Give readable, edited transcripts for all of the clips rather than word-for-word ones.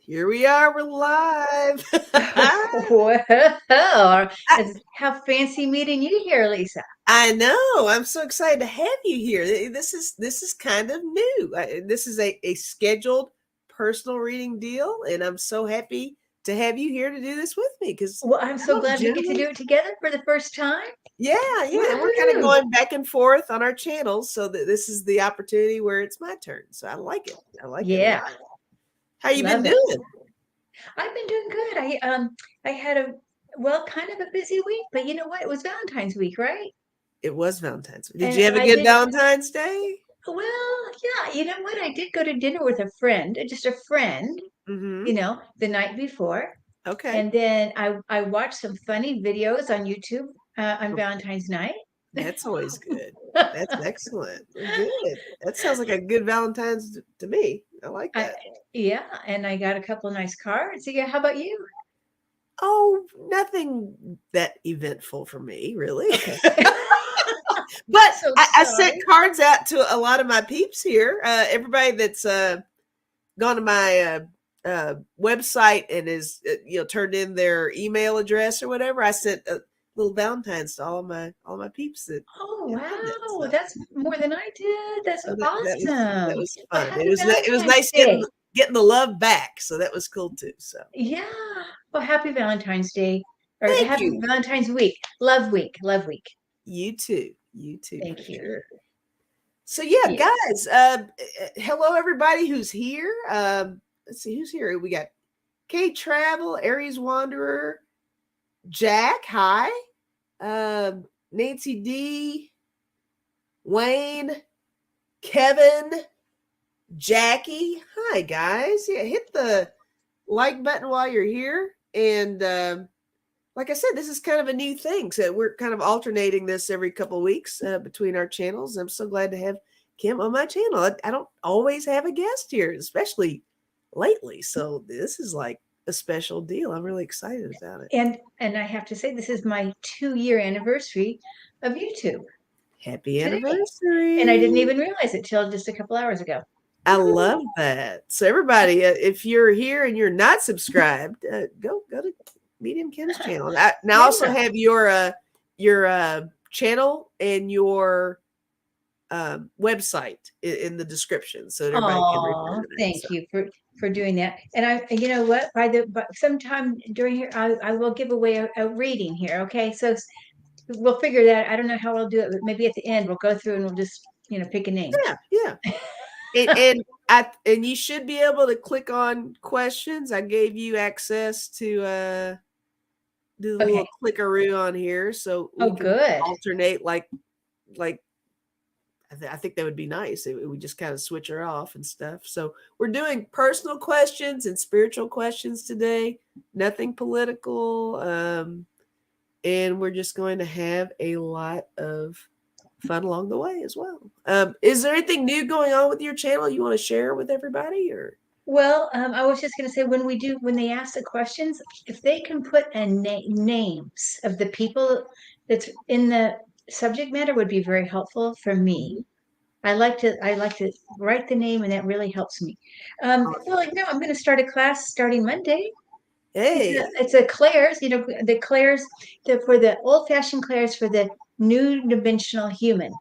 Here we are. We're live. Well, how fancy meeting you here, Lisa. I know. I'm so excited to have you here. This is kind of new. This is a scheduled personal reading deal, and I'm so happy to have you here to do this with me because Well, I'm I so don't glad we get to generally. do it together for the first time. Yeah, and we're kind of Woohoo! going back and forth on our channels, so that this is the opportunity where it's my turn. So I like it. I like it a Yeah, lot. How you been love it. doing? I've been doing good. I had kind of a busy week, but you know what? It was Valentine's week, right? It was Valentine's. Did And you have a I good did Valentine's Day? yeah, you know what? I did go to dinner with a friend, just a friend, Mm-hmm. the night before. Okay. And then I watched some funny videos on YouTube on Valentine's night. That's always good. That's excellent. Well, good. That sounds like a good Valentine's to me. I like I that. Yeah, and I got a couple nice cards. Yeah, how about you? Oh, nothing that eventful for me, really. Okay. But So I sent sorry. cards out to a lot of my peeps here. Everybody that's gone to my website and is turned in their email address or whatever. I sent a little Valentine's to all my peeps that Oh did that. wow, So that's more than I did. That's So that awesome. was Well, fun. It happy was it was Valentine's nice getting Day. getting the love back. So that was cool too. So Yeah. Well, happy Valentine's Day or thank happy you. Valentine's week. Love week. Love week. You too. You too for Thank you. sure. So yeah, Yeah. guys. Hello everybody who's here. Let's see who's here. We got Kate Travel, Aries Wanderer, Jack. Hi. Nancy D, Wayne, Kevin, Jackie. Hi guys. Yeah, hit the like button while you're here. And like I said, this is kind of a new thing. So we're kind of alternating this every couple of weeks between our channels. I'm so glad to have Kim on my channel. I don't always have a guest here, especially lately. So this is like a special deal. I'm really excited about it. And I have to say this is my 2-year anniversary of YouTube Happy today. And I anniversary. didn't even realize it till just a couple hours ago. I Woohoo. love that. So everybody, if you're here and you're not subscribed, go to Medium Kim's channel. Now also Yeah. have your channel and your website in the description so that everybody can refer Oh, to that. thank So you for doing that. And you know what? By sometime during here, I will give away a reading here. Okay, so we'll figure that. I don't know how I'll do it, but maybe at the end we'll go through and we'll just pick a name. yeah. And you should be able to click on questions. I gave you access to do the Okay. little clickaroo on here so we Oh, can good. alternate like I think that would be nice. We just kind of switch her off and stuff. So we're doing personal questions and spiritual questions today. Nothing political, and we're just going to have a lot of fun along the way as well. Is there anything new going on with your channel you want to share with everybody, or? Well, I was just going to say when they ask the questions, if they can put names of the people that's in the subject matter would be very helpful for me. I like to write the name, and that really helps me. Well, I'm going to start a class starting Monday. Hey, It's a Claire's, the Claire's for the old-fashioned Claire's for the new dimensional human.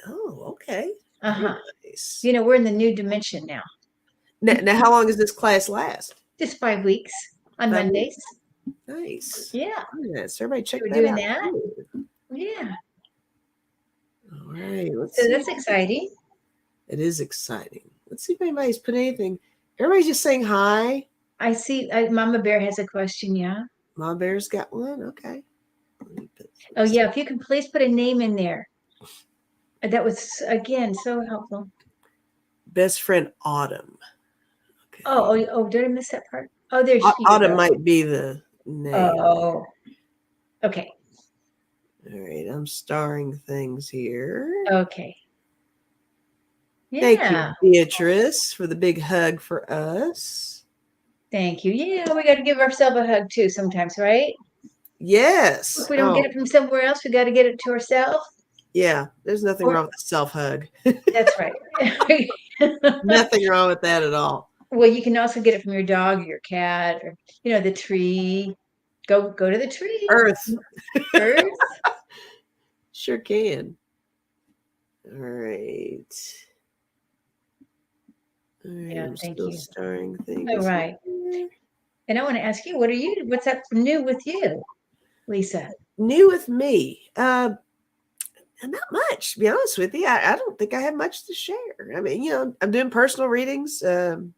oh, okay, very Uh-huh. nice. We're in the new dimension now. Now, how long does this class last? Just 5 weeks on 5 weeks. Mondays. Nice. Yeah. Very nice. Everybody So check we're that doing out that. too. Yeah. All right, let's So see. that's exciting. It is exciting. Let's see if anybody's put anything. Everybody's just saying hi. I see Mama Bear has a question, yeah. Mom Bear's got one. Okay. Oh yeah, if you can please put a name in there. That was again so helpful. Best friend Autumn. Oh, Okay. did I miss that part? Oh, there you Autumn go. might be the name. Oh, okay. All right. I'm starring things here. Okay. Thank you, Yeah. Beatrice, for the big hug for us. Thank you. Yeah, we got to give ourselves a hug too sometimes, right? If Yes. we don't get Oh, it from somewhere else, we got to get it to ourselves. yeah. There's nothing Or wrong with a self hug. that's right. Nothing wrong with that at all. Well, you can also get it from your dog or your cat or, the tree. Go to the tree. Earth. Earth. Sure can. All right. All right, Yeah, I'm thank still you. starring All things right. here. And I want to ask you, what's up new with you, Lisa? New with me. Not much, to be honest with you. I don't think I have much to share. I mean, I'm doing personal readings. You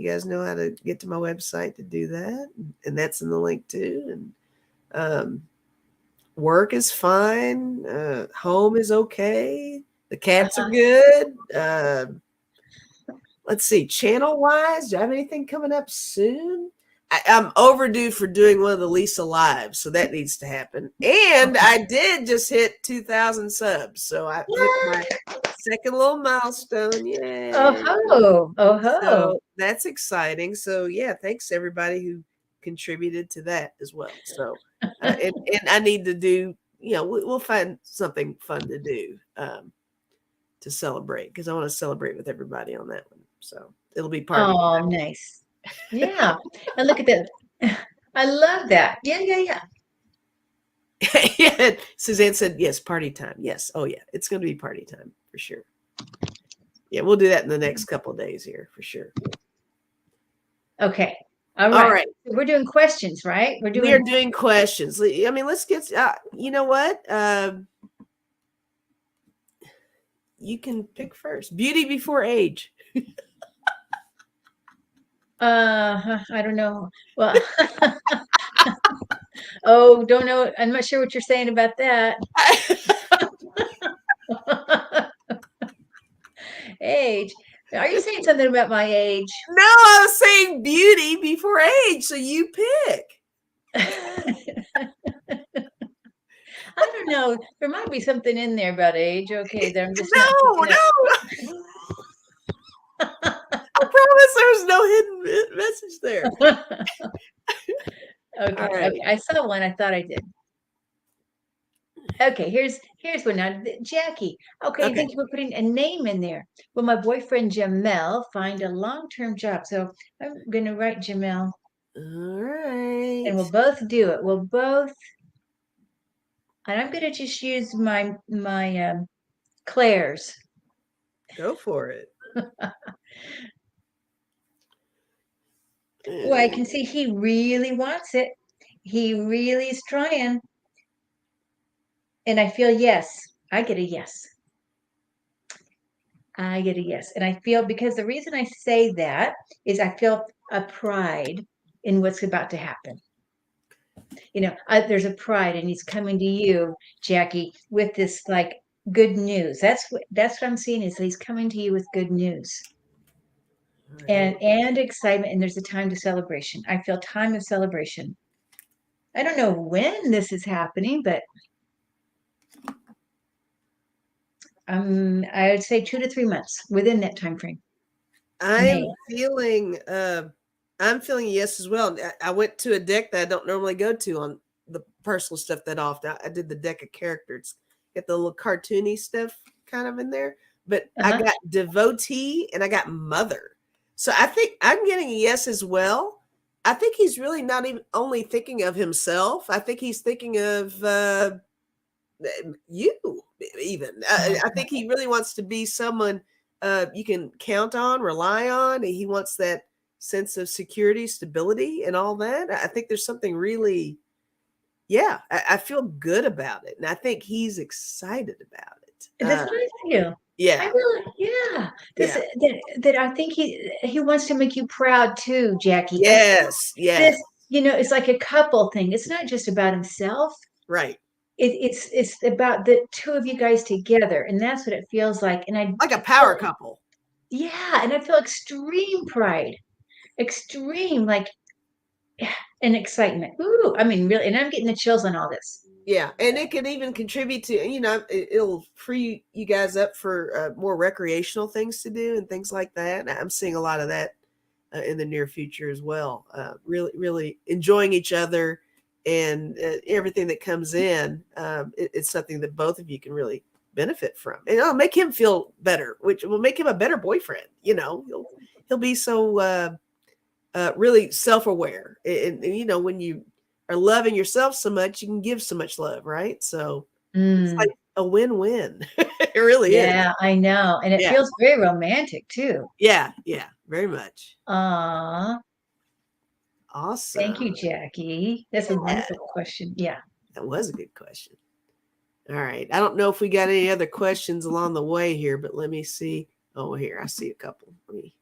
guys know how to get to my website to do that, and that's in the link too. And um, work is fine. Home is okay. The cats are Uh-huh. good. Let's see, channel wise, do I have anything coming up soon? I'm overdue for doing one of the Lisa lives, so that needs to happen. And Okay. I did just hit 2,000 subs, so I hit my What? second little milestone. Oh Yay! ho. Oh ho. So that's exciting. So yeah, thanks everybody who contributed to that as well. So and I need to do. We'll find something fun to do to celebrate because I want to celebrate with everybody on that one. So it'll be party. Oh, nice. Yeah. And look at that. I love that. Yeah, yeah, yeah. Yeah, Suzanne said yes, party time. Yes. Oh yeah, it's going to be party time for sure. Yeah, we'll do that in the next couple of days here for sure. Okay. All All right. right. We're doing questions, right? We're We are doing doing questions. I mean, let's get. You know what? You can pick first. Beauty before age. I don't know. Well, oh, don't know. I'm not sure what you're saying about that. Age. Are you saying something about my age? No, I was saying beauty before age. So you pick. I don't know. There might be something in there about age. Okay, that I'm just not No, picking no. I promise there's no hidden message there. up. All Okay, right. okay. I saw one. I thought I did. Okay, here's one now. Jackie. Okay, Okay. thank you for putting a name in there. Will my boyfriend Jamel find a long-term job? So I'm gonna write Jamel, All and right. we'll both do it. We'll both, and I'm gonna just use my Claire's. Go for it. Well, I can see he really wants it. He really is trying, and I feel yes. I get a yes. I get a yes. And I feel because the reason I say that is I feel a pride in what's about to happen. There's a pride, and he's coming to you, Jackie, with this like good news. That's what I'm seeing is he's coming to you with good news All right. and excitement. And there's a time to celebration. I feel time of celebration. I don't know when this is happening, but I would say 2 to 3 months within that time frame. I'm May. feeling I'm feeling a yes as well. I went to a deck that I don't normally go to on the personal stuff that often. I did the deck of characters. Get the little cartoony stuff kind of in there. But I Uh-huh. got devotee and I got mother. So I think I'm getting a yes as well. I think he's really not even only thinking of himself. I think he's thinking of you even. I think he really wants to be someone you can count on, rely on. He wants that sense of security, stability, and all that. I think there's something really, yeah, I feel good about it. And I think he's excited about it. That's what I feel. I Yeah, really, yeah. This yeah, that I think he wants to make you proud too, Jackie. I feel yes, yes, this, it's like a couple thing. It's not just about himself. right. It's about the two of you guys together, and that's what it feels like. And I Like a feel, power couple. yeah, and I feel extreme pride, extreme like and excitement. Ooh, I mean, really, and I'm getting the chills on all this. Yeah, and it could even contribute to, it'll free you guys up for more recreational things to do and things like that. I'm seeing a lot of that in the near future as well. Really, really enjoying each other and everything that comes in. It's something that both of you can really benefit from, and it'll make him feel better, which will make him a better boyfriend. he'll be so really self-aware. And you know, when you are loving yourself so much, you can give so much love, right? So it's like Mm, a win-win. It really is. yeah, I know. And it Yeah. feels very romantic too. Yeah. Yeah. Very much. Aw, thank you, Awesome. Jackie. That's a Yeah. wonderful question. Yeah. That was a good question. All right. I don't know if we got any other questions along the way here, but let me see. Oh, here, I see a couple. Let me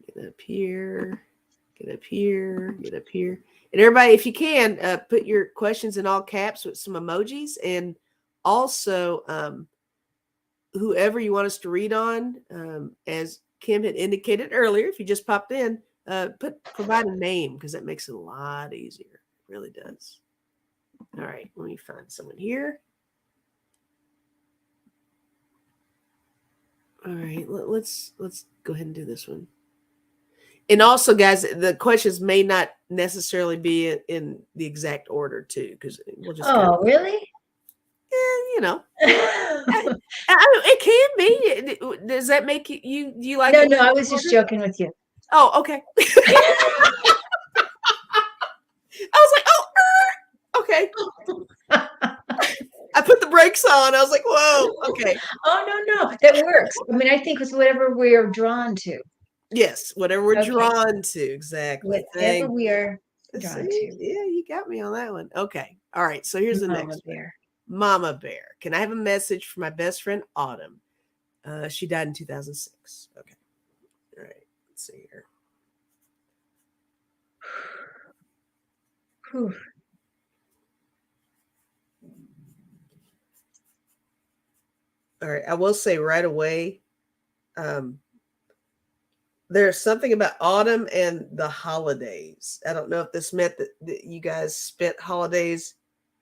get up here, get up here, get up here. And everybody, if you can, put your questions in all caps with some emojis. And also, whoever you want us to read on, as Kim had indicated earlier, if you just popped in, provide a name because that makes it a lot easier. It really does. All right, let me find someone here. All right, let's go ahead and do this one. And also, guys, the questions may not necessarily be in the exact order too, because we'll just kind of, Oh, really? you know, it can be. Does that make you? Do you like No, it no, in I that was just order? joking with you. Oh, okay. I was like, oh, okay. I put the brakes on. I was like, whoa, okay. Oh, no, no, that works. I mean, I think it's whatever we're drawn to. Yes, whatever we're Okay, drawn to. Exactly. whatever Thank we you. are drawn See, to. yeah, you got me on that one. Okay. All right. So here's the Mama next one. bear. Mama Bear. Can I have a message for my best friend Autumn? She died in 2006. Okay. All right. Let's see here. Whew. All right. I will say right away, um, there's something about autumn and the holidays. I don't know if this meant that you guys spent holidays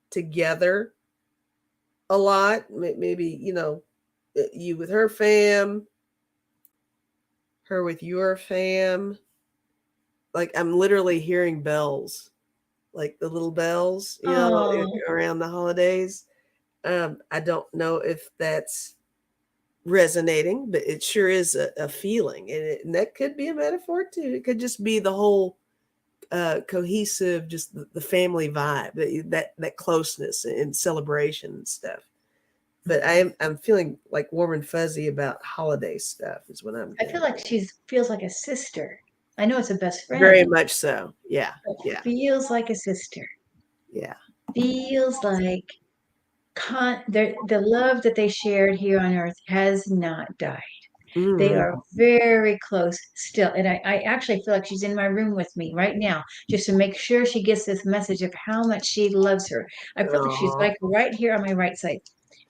together a lot. Maybe, you know, you with her fam, her with your fam. Like I'm literally hearing bells, like the little bells, you know, Oh, around the holidays. I don't know if that's resonating, but it sure is a feeling, and that could be a metaphor too. It could just be the whole cohesive, just the family vibe, that closeness and celebration and stuff. But I'm feeling like warm and fuzzy about holiday stuff is what I'm I feel getting. like she's feels like a sister. I know it's a best Very friend, much so. Yeah, but yeah, feels like a sister. yeah. Feels like the love that they shared here on earth has not died. They are Mm-hmm. very close still. And I actually feel like she's in my room with me right now, just to make sure she gets this message of how much she loves her. I feel like she's Oh, like right here on my right side.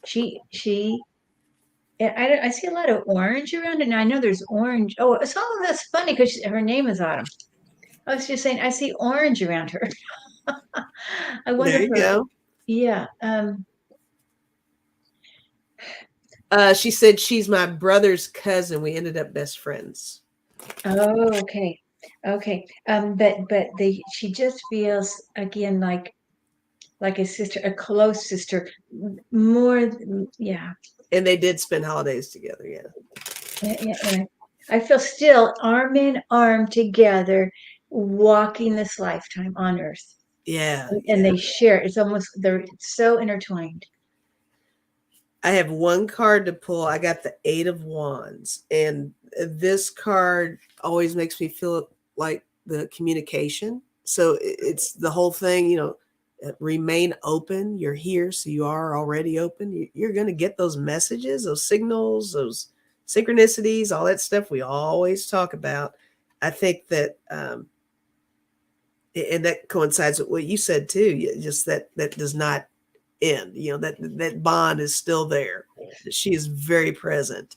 She, I see a lot of orange around it. And I know there's orange. Oh, it's all that's funny because her name is Autumn. I was just saying, I see orange around her. I wonder there if you her, go. yeah. She said she's my brother's cousin. We ended up best friends. Oh, okay. Okay. But she just feels again like a sister, a close sister, more, yeah. And they did spend holidays together. Yeah. And I feel still arm in arm together, walking this lifetime on earth. Yeah. And Yeah. they share, it's almost, they're so intertwined. I have one card to pull. I got the Eight of Wands. And this card always makes me feel like the communication. So it's the whole thing, you know, remain open. You're here. So you are already open. You're going to get those messages, those signals, those synchronicities, all that stuff we always talk about. I think that, and that coincides with what you said too. Just that does not end. You know, that bond is still there. She is very present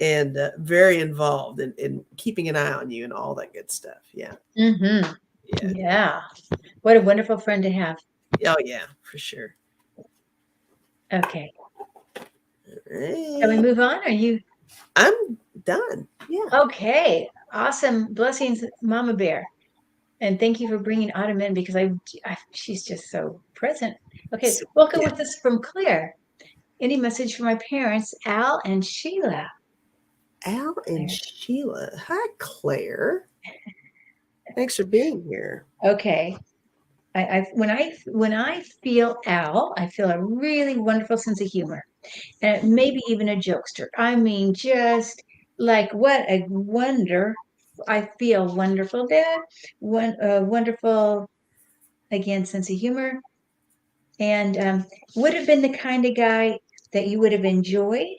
and very involved in keeping an eye on you and all that good stuff. Yeah, Mm-hmm. yeah. Yeah. What a wonderful friend to have. Oh yeah, for sure. Okay. All Can we right. move on? Are you I'm done. Yeah. okay? Awesome. Blessings, Mama Bear. And thank you for bringing Autumn in because she's just so present. Okay, So, welcome yeah. with us from Claire. Any message for my parents, Al and Sheila? Al and Sheila. Hi, Claire. Thanks for being here. Okay. When I feel Al, I feel a really wonderful sense of humor, and maybe even a jokester. I mean, just like what a wonder! I feel wonderful there. Wonderful again sense of humor, and would have been the kind of guy that you would have enjoyed,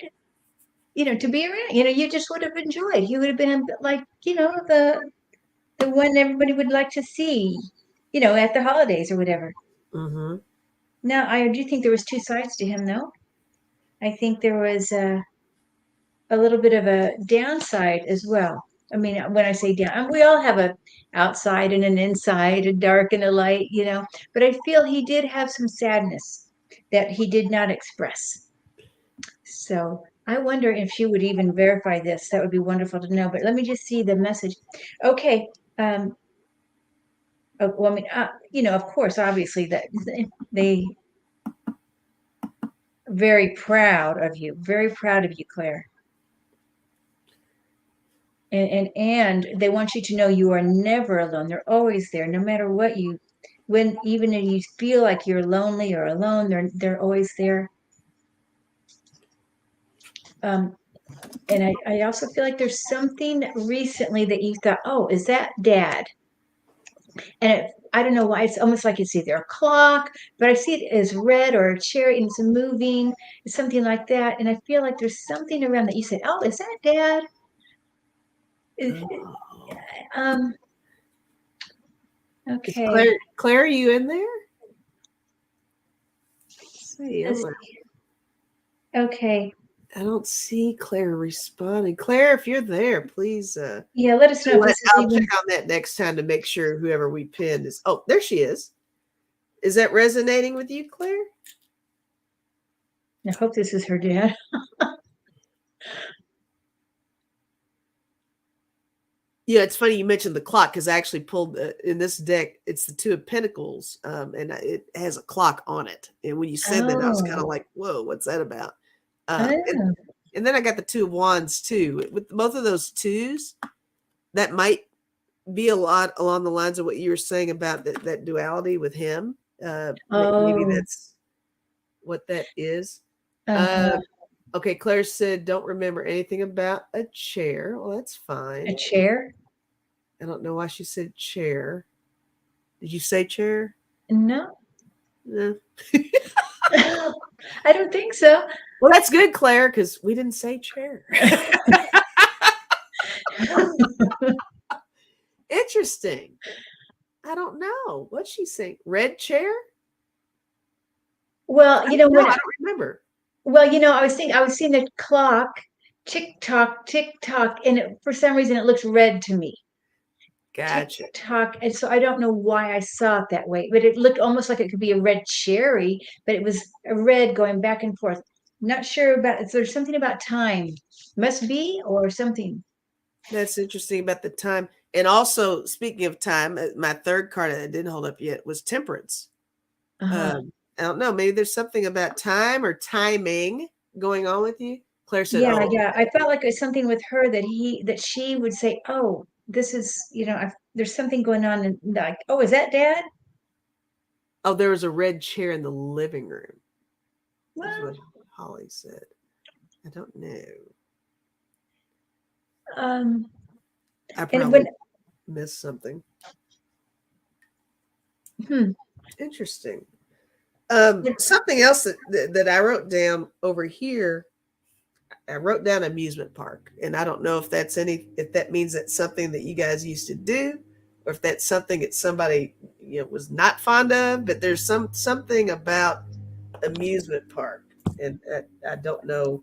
to be around. You just would have enjoyed. He would have been like, the one everybody would like to see, at the holidays or whatever. Mm-hmm. Now, I do think there was two sides to him, though. I think there was a little bit of a downside as well. I mean, when I say down, we all have a outside and an inside, a dark and a light, but I feel he did have some sadness that he did not express. So I wonder if she would even verify this. That would be wonderful to know. But let me just see the message. Okay. Well, I mean, of course, obviously that they very proud of you, Claire. And they want you to know you are never alone. They're always there, no matter what even if you feel like you're lonely or alone, they're always there. Um, and I also feel like there's something recently that you thought, oh, is that Dad? And I don't know why, it's almost like it's either a clock, but I see it as red or a cherry and it's moving, it's something like that. And I feel like there's something around that you said, oh, is that Dad? Oh. Um, Is okay. Claire, are you in there? Let's see, Okay. I don't see Claire responding. Claire, if you're there, please Yeah, let us know if this is I'll check even. on that next time to make sure whoever we pinned is. Oh, there she is. Is that resonating with you, Claire? I hope this is her dad. Yeah, it's funny you mentioned the clock because I actually pulled in this deck. It's the Two of Pentacles, and it has a clock on it. And when you said that, I was kind of Oh, like, "Whoa, what's that about?" And oh, then I got the Two of Wands too. With both of those twos, that might be a lot along the lines of what you were saying about that duality with him. Maybe oh, that's what that is. uh-huh. Uh, okay, Claire said, "Don't remember anything about a chair." Well, that's A fine. chair? I don't know why she said chair. Did you say chair? No, No. I don't think so. Well, that's good, Claire, because we didn't say chair. Interesting. I don't know. What's she saying? Red chair? Well, I don't know. I don't remember. I was seeing the clock tick tock, and for some reason it looks red to me. Tick Gotcha. tock, and so I don't know why I saw it that way, but it looked almost like it could be a red cherry, but it was a red going back and forth. Not sure about. Is there something about time? Must be or something. That's interesting about the time. And also, speaking of time, my third card that I didn't hold up yet was temperance. Uh-huh. I don't know. Maybe there's something about time or timing going on with you. Claire said, Yeah, "Oh, yeah. I felt like it was something with her that she would say, "Oh, this is, there's something going on," and like, "Oh, is that Dad?" oh, there was a red chair in the living room." Is Well, what Holly said. I don't know. um, I and when, probably missed something. hmm, Interesting. when- Something else that I wrote down over here. I wrote down amusement park, and I don't know if that means that's something that you guys used to do, or if that's something that somebody was not fond of. But there's something about amusement park, and I don't know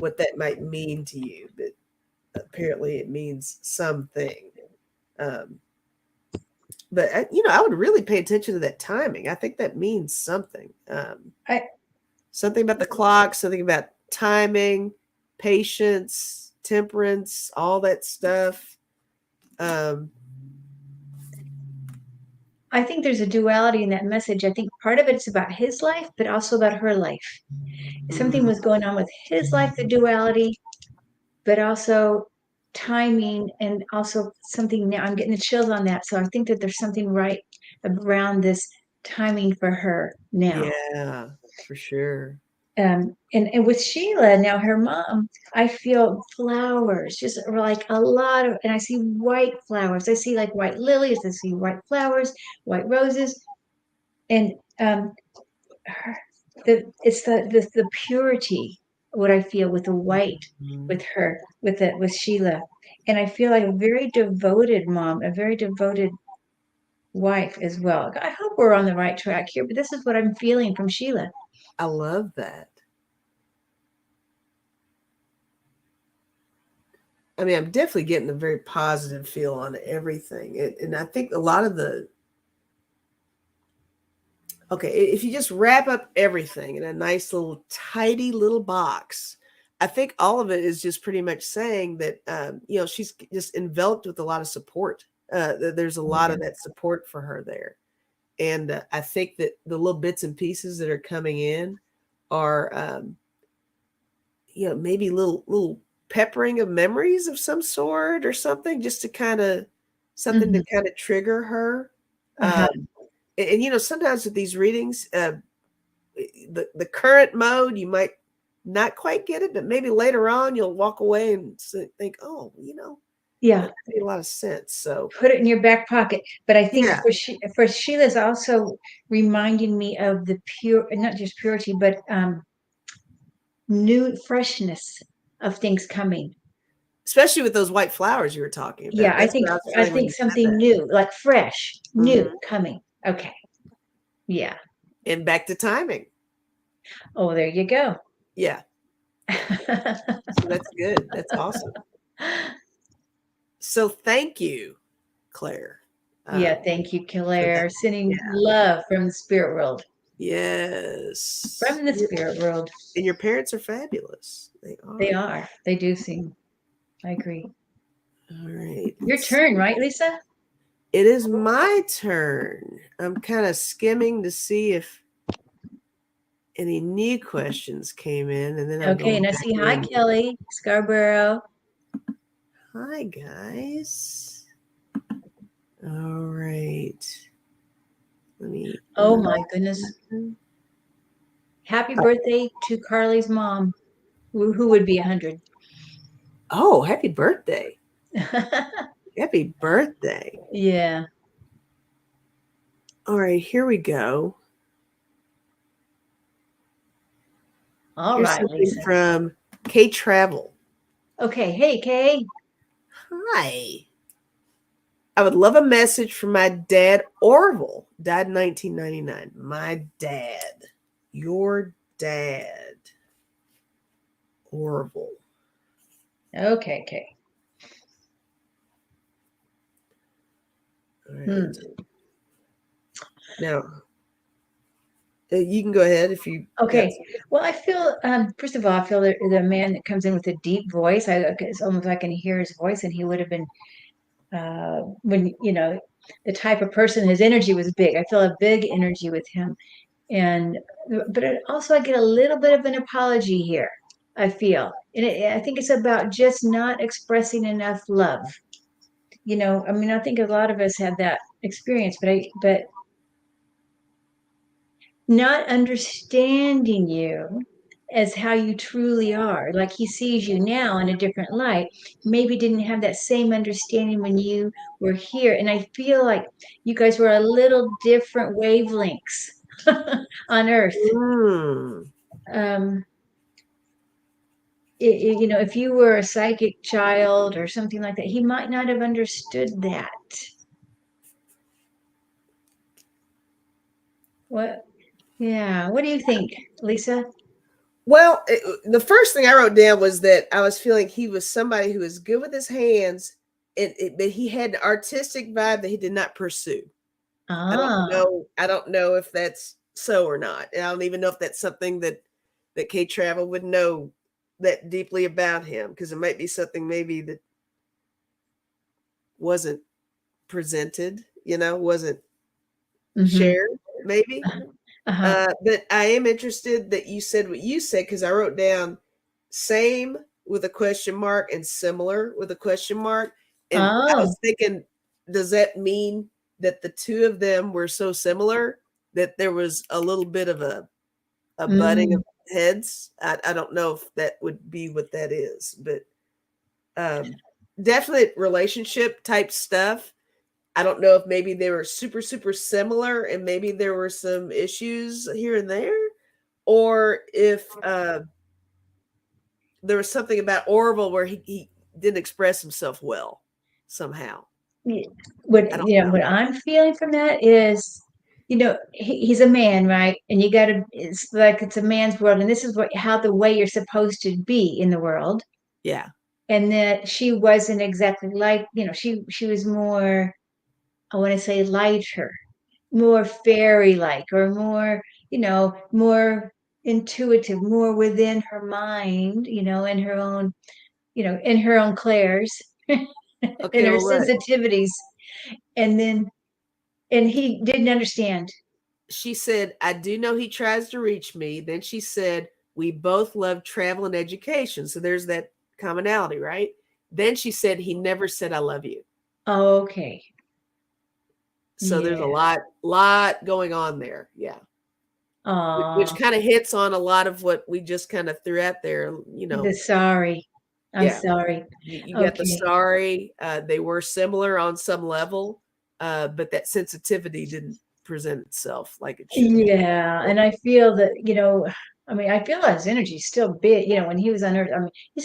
what that might mean to you, but apparently it means something. Um, but I would really pay attention to that timing. I think that means something. I Something about the clock, something about timing, patience, temperance, all that stuff. Um, I think there's a duality in that message. I think part of it's about his life, but also about her life. Something mm, was going on with his life, the duality, but also timing, and also something now I'm getting the chills on that. So I think that there's something right around this timing for her now. Yeah, for sure. And with Sheila now, her mom, I feel flowers, just like a lot of, and I see white flowers. I see like white lilies. I see white flowers, white roses, and her, it's the purity, what I feel with the white, Mhm. with her, with Sheila, and I feel like a very devoted mom, a very devoted wife as well. I hope we're on the right track here, but this is what I'm feeling from Sheila. I love that. I mean, I'm definitely getting a very positive feel on everything. And I think a lot of the, okay, if you just wrap up everything in a nice little tidy little box, I think all of it is just pretty much saying that, she's just enveloped with a lot of support. There's a lot Yeah. of that support for her there. And I think that the little bits and pieces that are coming in are, maybe little peppering of memories of some sort or something, just to kind of something Hmm. to kind of trigger her. Uh-huh. And sometimes with these readings, the current mode, you might not quite get it, but maybe later on you'll walk away and think, oh, Yeah. that made a lot of sense. So Put it in your back pocket. But I think yeah, for Sheila's also reminding me of the pure, not just purity, but new freshness of things coming. especially with those white flowers you were talking Yeah, about. That's what I was I feeling when think you said something that. new, like fresh, new Mhm. coming. Okay. Yeah. And back to timing. Oh, there you go. Yeah. So that's good. That's awesome. So thank you, Claire, Yeah, um, thank you, for that. Claire. Yeah. Sending love from the spirit world. Yes. From the spirit world. And your parents are fabulous. They They are. are. They do seem. I agree. All right. Your Let's turn, see. right, Lisa? It is my turn. I'm kind of skimming to see if any new questions came in, and then I'm Okay, going and I back see hi, in. Kelly Scarborough. Hi, guys. All right. Let me. Oh my goodness. Happy Oh, birthday to Carly's mom, who would be 100. oh, happy birthday. Happy birthday. Yeah. All right, here we go. All Here's right, something Lisa. from K Travel. Okay. Hey, Kay. Hi. I would love a message from my dad, Orville, died in 1999. My dad. Your dad, Orville. Okay, Kay. All Hmm. right. Now, you can go ahead if you got Okay. something. Well, I feel, first of all, I feel the man that comes in with a deep voice. It's almost like I can hear his voice, and he would have been, when, the type of person, his energy was big. I feel a big energy with him. And, but also I get a little bit of an apology here, I feel. And I think it's about just not expressing enough love. I mean, I think a lot of us have that experience, but not understanding you as how you truly are. Like he sees you now in a different light. Maybe didn't have that same understanding when you were here. And I feel like you guys were a little different wavelengths on Earth. Mm. Um, if you were a psychic child or something like that, he might not have understood that. What? Yeah. What do you think, Lisa? Well, the first thing I wrote down was that I was feeling he was somebody who was good with his hands, but he had an artistic vibe that he did not pursue. I don't Ah. know. I don't know if that's so or not. And I don't even know if that's something that K Travel would know that deeply about him, because it might be something maybe that wasn't presented, wasn't Mm-hmm. shared, maybe. Uh-huh. But I am interested that you said what you said, because I wrote down same with a question mark and similar with a question mark. And I Oh, was thinking, does that mean that the two of them were so similar that there was a little bit of a butting of mm, heads? I don't know if that would be what that is, but um, definite relationship type stuff. I don't know if maybe they were super, super similar and maybe there were some issues here and there, or if there was something about Orville where he didn't express himself well somehow. yeah. I What don't you know, know. what I'm feeling from that is, he's a man, right? And you got to, it's like it's a man's world, and this is what how the way you're supposed to be in the world. Yeah. And that she wasn't exactly like, she was more, I want to say lighter, more fairy like, or more, more intuitive, more within her mind, in her own clairs, in Okay. her Well, look, sensitivities. And then, and he didn't understand. she said, I do know he tries to reach me. Then she said, we both love travel and education. So there's that commonality, right? Then she said, he never said, I love you. Okay. So there's a Yeah. lot going on there. Yeah. Which Oh, kind of hits on a lot of what we just kind of threw out there, the sorry. I'm Yeah. sorry. You got the Okay. sorry. They were similar on some level, but that sensitivity didn't present itself like it should have. Yeah, and I feel that, I mean, I feel his energy's still big, when he was on Earth. I mean, he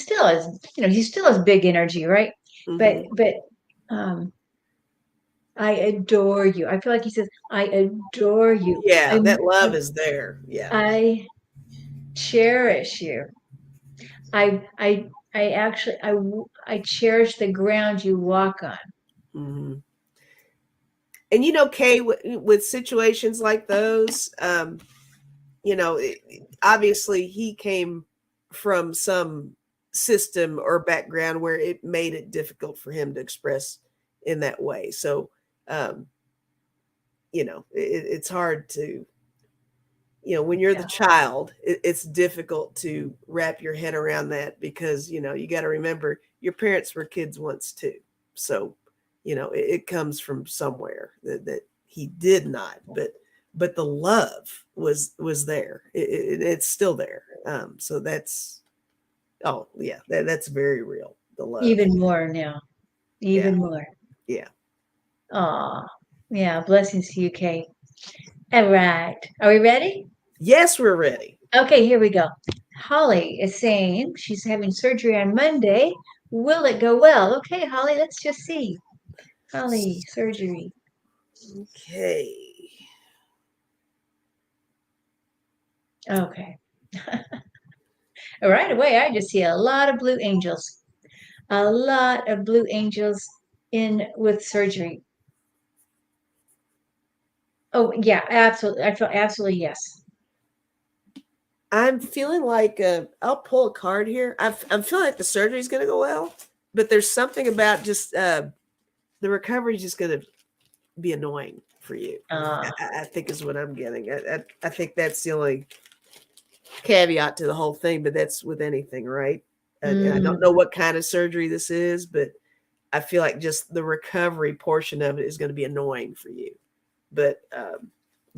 still has big energy, right? But Hmm. um I adore you. I feel like he says, I adore you. Yeah, I that I, love is there. Yeah. I cherish you. I actually I cherish the ground you walk on. Hmm. And Kay, with situations like those, obviously he came from some system or background where it made it difficult for him to express in that way. So, um, it's hard to, when you're the Yeah. child, it's difficult to wrap your head around that because, you got to remember your parents were kids once too. So, it comes from somewhere that he did not, but the love was there. It's still there. So oh yeah, that's very real. The love. Even more now. Yeah. Even more. Yeah. Aw. Yeah, blessings to you, Kate. All right. Are we ready? Yes, we're ready. Okay, here we go. Holly is saying she's having surgery on Monday. Will it go well? Okay, Holly, let's just see. Holly, surgery. Okay. Okay. Right away, I just see a lot of blue angels. A lot of blue angels in with surgery. Oh, yeah, absolutely. I feel absolutely yes. I'm feeling like I'll pull a card here. I'm feeling like the surgery is going to go well, but there's something about just the recovery is just going to be annoying for you. Uh, I think is what I'm getting. I think that's the only caveat to the whole thing, but that's with anything, right? And I don't mm, know what kind of surgery this is, but I feel like just the recovery portion of it is going to be annoying for you. But the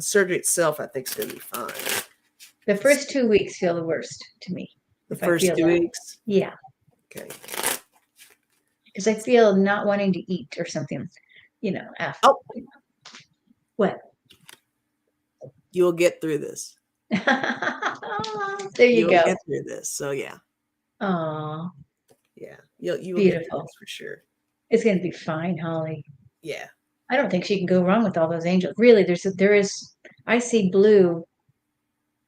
surgery itself, I think, is going to be fine. the first 2 weeks feel the worst to me, The if I first feel two that. weeks, Yeah, okay. because I feel not wanting to eat or something, after. Oh, What? you'll get through this. There you You'll go. get through this. So yeah, Oh, yeah, you will get through beautiful. this for sure. It's going to be fine, Holly. Yeah. I don't think she can go wrong with all those angels. Really, I see blue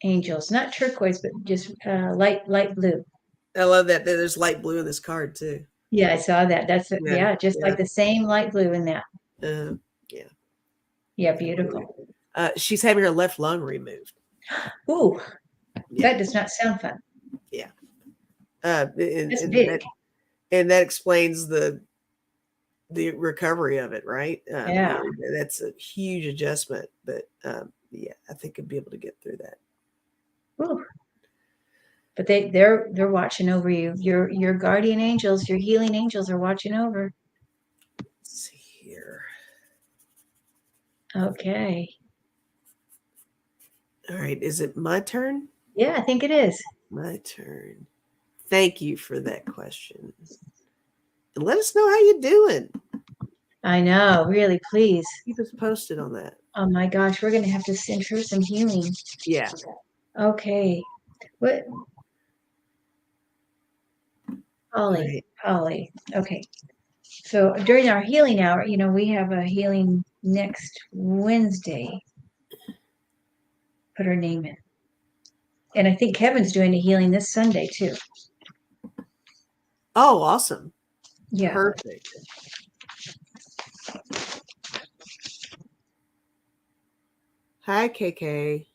angels, not turquoise, but just light blue. I love that there's light blue in this card too. Yeah, I saw that. Yeah, Yeah, just yeah, like the same light blue in that. yeah. Yeah, beautiful. She's having her left lung removed. Ooh, Yeah, that does not sound fun. yeah. Uh, and, That's and big. that and that explains the recovery of it, right? Yeah. That's a huge adjustment, but yeah, I think I'd be able to get through that. Ooh, but they're watching over you. Your guardian angels, your healing angels are watching over. Let's see here. Okay. All right. Is it my turn? Yeah, I think it is. My turn. Thank you for that question. And let us know how you're doing. I know, really, please. Keep us posted on that. Oh my gosh, we're gonna have to send her some healing. Yeah. Okay. What All Holly? right. Holly. Okay. So during our healing hour, we have a healing next Wednesday. Put her name in. And I think Kevin's doing a healing this Sunday too. Oh, awesome. Yeah. Perfect. Hi, KK.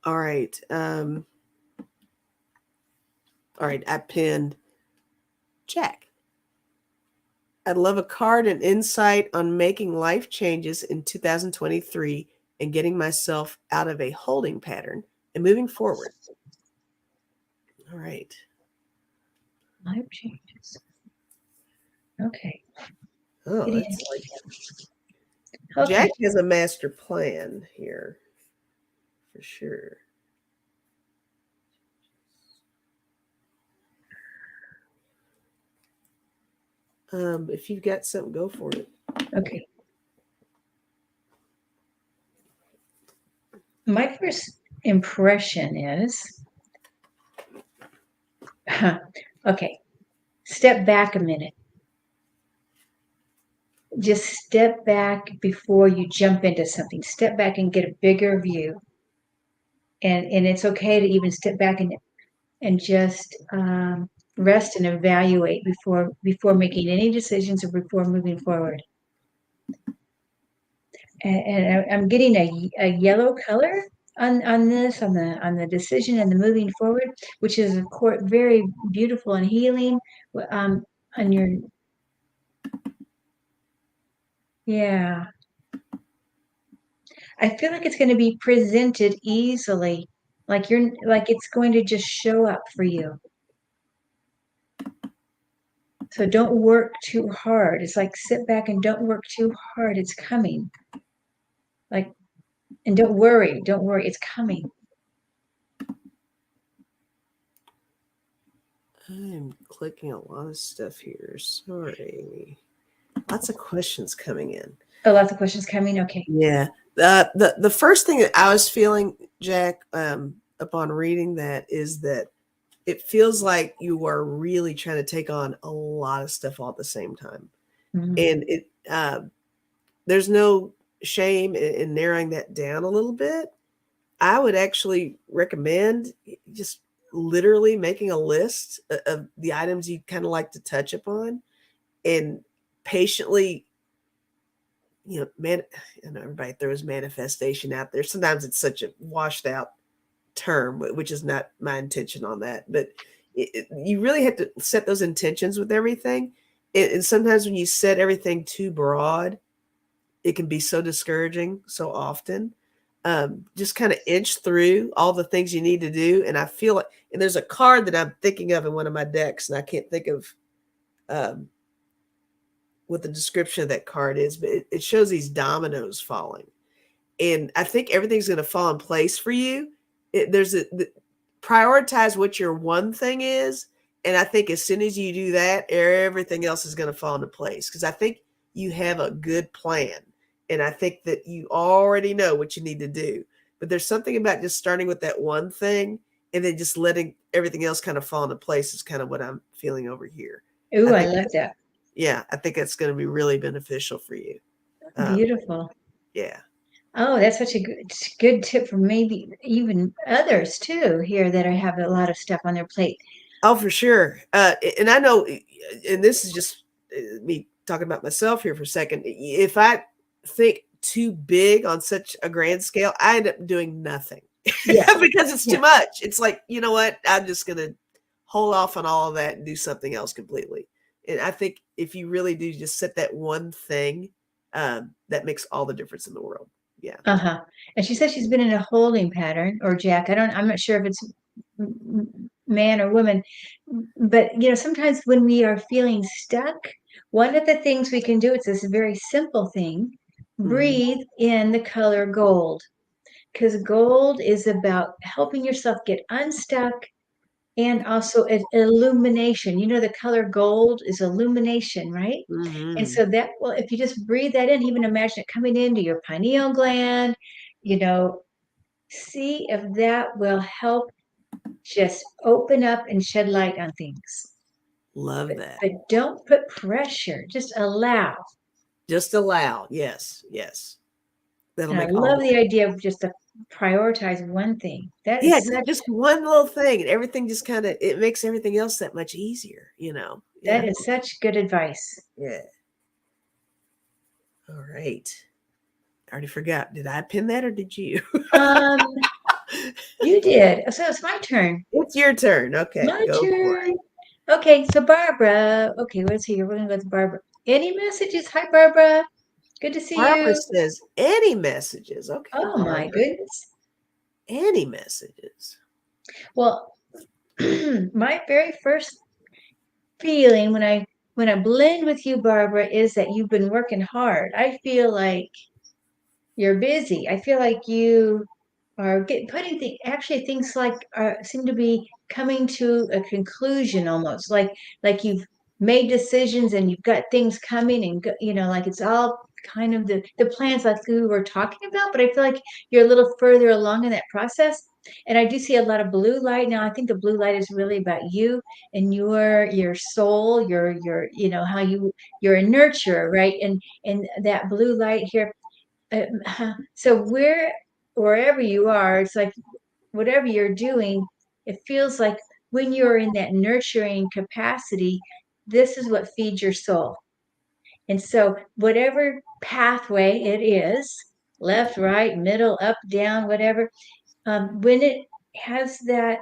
All right. All right. I pinned Jack. I'd love a card and insight on making life changes in 2023 and getting myself out of a holding pattern and moving forward. All right. Life changes. Okay. Oh, Good that's like Okay. Jack has a master plan here for sure. If you've got something, go for it. Okay. My first impression is, okay, step back a minute. Just step back before you jump into something. Step back and get a bigger view. And it's okay to even step back and just rest and evaluate before making any decisions or before moving forward. And I'm getting a yellow color on this on the decision and the moving forward, which is of course very beautiful and healing. On your Yeah, I feel like it's going to be presented easily, like it's going to just show up for you. So don't work too hard. It's like sit back and don't work too hard. It's coming. Like, and don't worry. Don't worry. It's coming. I'm clicking a lot of stuff here. Sorry. Lots of questions coming in. Oh, lots of questions coming. Okay. Yeah. The first thing that I was feeling, Jack, upon reading that is that it feels like you are really trying to take on a lot of stuff all at the same time. Mhm. And there's no shame in narrowing that down a little bit. I would actually recommend just literally making a list of the items you kind of like to touch upon and patiently, I know everybody throws manifestation out there. Sometimes it's such a washed out term, which is not my intention on that. But you really have to set those intentions with everything. And sometimes when you set everything too broad, it can be so discouraging so often. Just kind of inch through all the things you need to do. And I feel like, and there's a card that I'm thinking of in one of my decks, and I can't think of um, what the description of that card is, but it shows these dominoes falling. And I think everything's going to fall in place for you. Prioritize what your one thing is. And I think as soon as you do that, everything else is going to fall into place because I think you have a good plan. And I think that you already know what you need to do. But there's something about just starting with that one thing and then just letting everything else kind of fall into place is kind of what I'm feeling over here. I Ooh, I think love that. yeah, I think that's going to be really beneficial for you. Beautiful. Yeah. Oh, that's such a good tip for maybe even others too here that have a lot of stuff on their plate. Oh, for sure. And I know, and this is just me talking about myself here for a second. If I think too big on such a grand scale, I end up doing nothing Yeah. because it's Yeah. too much. It's like, you know what? I'm just going to hold off on all of that and do something else completely. And I think if you really do just set that one thing, that makes all the difference in the world. Yeah. Uh-huh. And she says she's been in a holding pattern or Jack. I'm not sure if it's man or woman. But sometimes when we are feeling stuck, one of the things we can do, it's this very simple thing, Mhm. breathe in the color gold, because gold is about helping yourself get unstuck and also illumination. The color gold is illumination, right? And Mhm. so that, well, if you just breathe that in, even imagine it coming into your pineal gland, you know, see if that will help just open up and shed light on things. Love But, that. but don't put pressure, just allow. Just allow. Yes. Yes. That'll And I make all love the the idea of just to prioritize one thing. That Yeah, is just such one little thing, and everything just kinda it makes everything else that much easier, you know? that Yeah. is such good advice. Yeah. All right. I already forgot. Did I pin that or did you? Um, you did. So it's my turn. It's your turn. Okay, My go for it. turn. Okay, so Barbara. Okay, let's see here. We're gonna go to Barbara. Any messages? Hi, Barbara. Good to see Barbara you. says, "Any messages?" Okay, Oh my Barbara. goodness. Any messages. Well, my very first feeling when I blend with you, Barbara, is that you've been working hard. I feel like you're busy. I feel like you are putting actually things like seem to be coming to a conclusion almost like you've made decisions and you've got things coming and like it's all kind of the plans like we were talking about, but I feel like you're a little further along in that process. And I do see a lot of blue light now. I think the blue light is really about you and your soul, how you're a nurturer, right? And that blue light here, so wherever you are, it's like whatever you're doing, it feels like when you're in that nurturing capacity, this is what feeds your soul. And so whatever pathway it is, left, right, middle, up, down, whatever, when it has that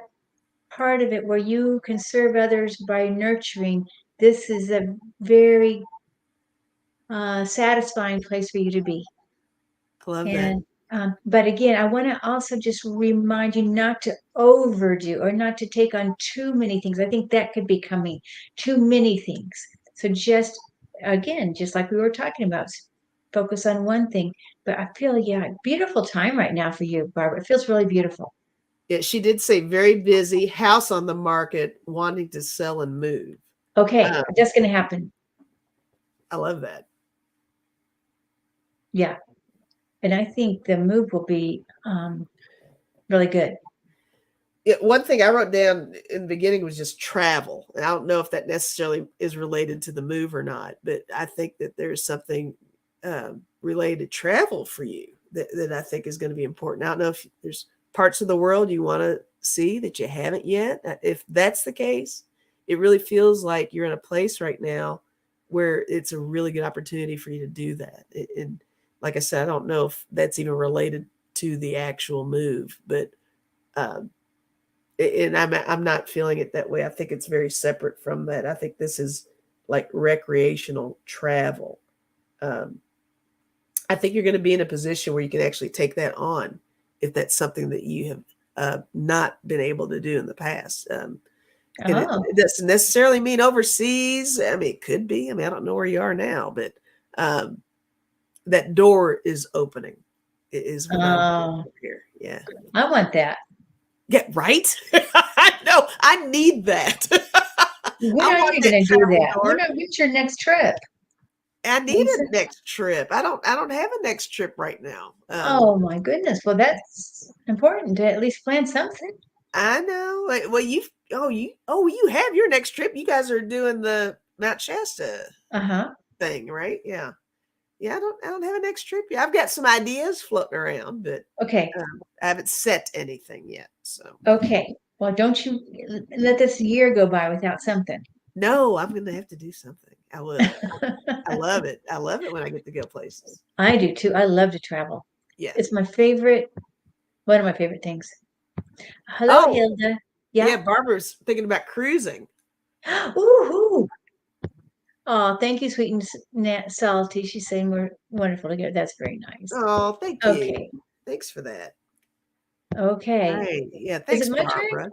part of it where you can serve others by nurturing, this is a very satisfying place for you to be. I love that. And but again, I want to also just remind you not to overdo or not to take on too many things. I think that could be coming too many things. So just again, just like we were talking about, focus on one thing. But I feel, yeah, beautiful time right now for you, Barbara. It feels really beautiful. Yeah, she did say very busy, house on the market, wanting to sell and move. Okay, Um, that's going to happen. I love that. Yeah, and I think the move will be really good. Yeah, one thing I wrote down in the beginning was just travel. And I don't know if that necessarily is related to the move or not, but I think that there's something related to travel for you that I think is going to be important. I don't know if there's parts of the world you want to see that you haven't yet. If that's the case, it really feels like you're in a place right now where it's a really good opportunity for you to do that. And like I said, I don't know if that's even related to the actual move, but um, and I'm not feeling it that way. I think it's very separate from that. I think this is like recreational travel. Um, I think you're going to be in a position where you can actually take that on if that's something that you have not been able to do in the past. And Oh, it doesn't necessarily mean overseas. I mean, it could be. I mean, I don't know where you are now, but um, that door is opening. Is what I'm feeling oh, here. Yeah. I want that. Yeah. Right. I know. I need that. When I are want you that going to do travel that? door. When's your next trip? I need When's a next trip. I don't have a next trip right now. Oh my goodness. Well, that's important to at least plan something. I know. Well, you have your next trip. You guys are doing the Mount Shasta Uh-huh. thing, right? Yeah. Yeah, I don't have a next trip yet. I've got some ideas floating around, but Okay. I haven't set anything yet. So Okay. Well, don't you let this year go by without something. no, I'm gonna have to do something. I will. I love it. I love it when I get to go places. I do too. I love to travel. Yeah. It's my favorite, one of my favorite things. Hello, Oh, Hilda. yeah, Yeah. Barbara's thinking about cruising. Ooh. Oh, thank you, sweet and salty. She's saying we're wonderful together. That's very nice. Oh, thank you. Okay. Thanks for that. Okay. Right. Yeah, Is it thanks, my turn? Barbara.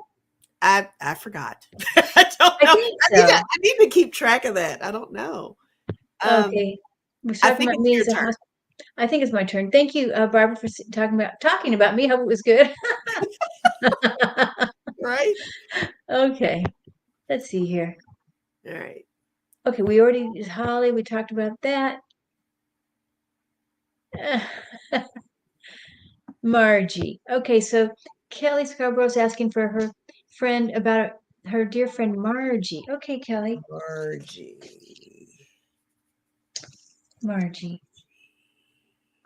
I forgot. I don't I know. think so. I need to keep track of that. I don't know. Um, Okay. We're I talking think about it's me your as a turn, hospital. I think it's my turn. Thank you, Barbara, for talking about me. Hope it was good. right? Okay. Let's see here. All right. Okay, we already Holly. We talked about that. Margie. Okay, so Kelly Scarborough's asking for her friend about her dear friend Margie. Okay, Kelly. Margie. Margie.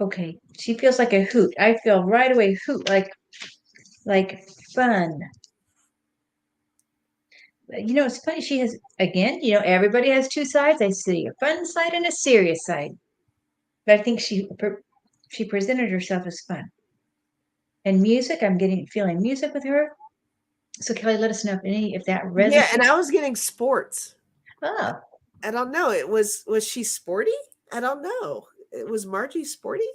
Okay. She feels like a hoot. I feel right away hoot, like fun. You know, it's funny. She has again, everybody has two sides. I see a fun side and a serious side. But I think she presented herself as fun. And music, I'm getting feeling music with her. So Kelly, let us know if that Yeah, and resonates. I was getting sports. Oh, I don't know. It was she sporty? I don't know. It was Margie sporty?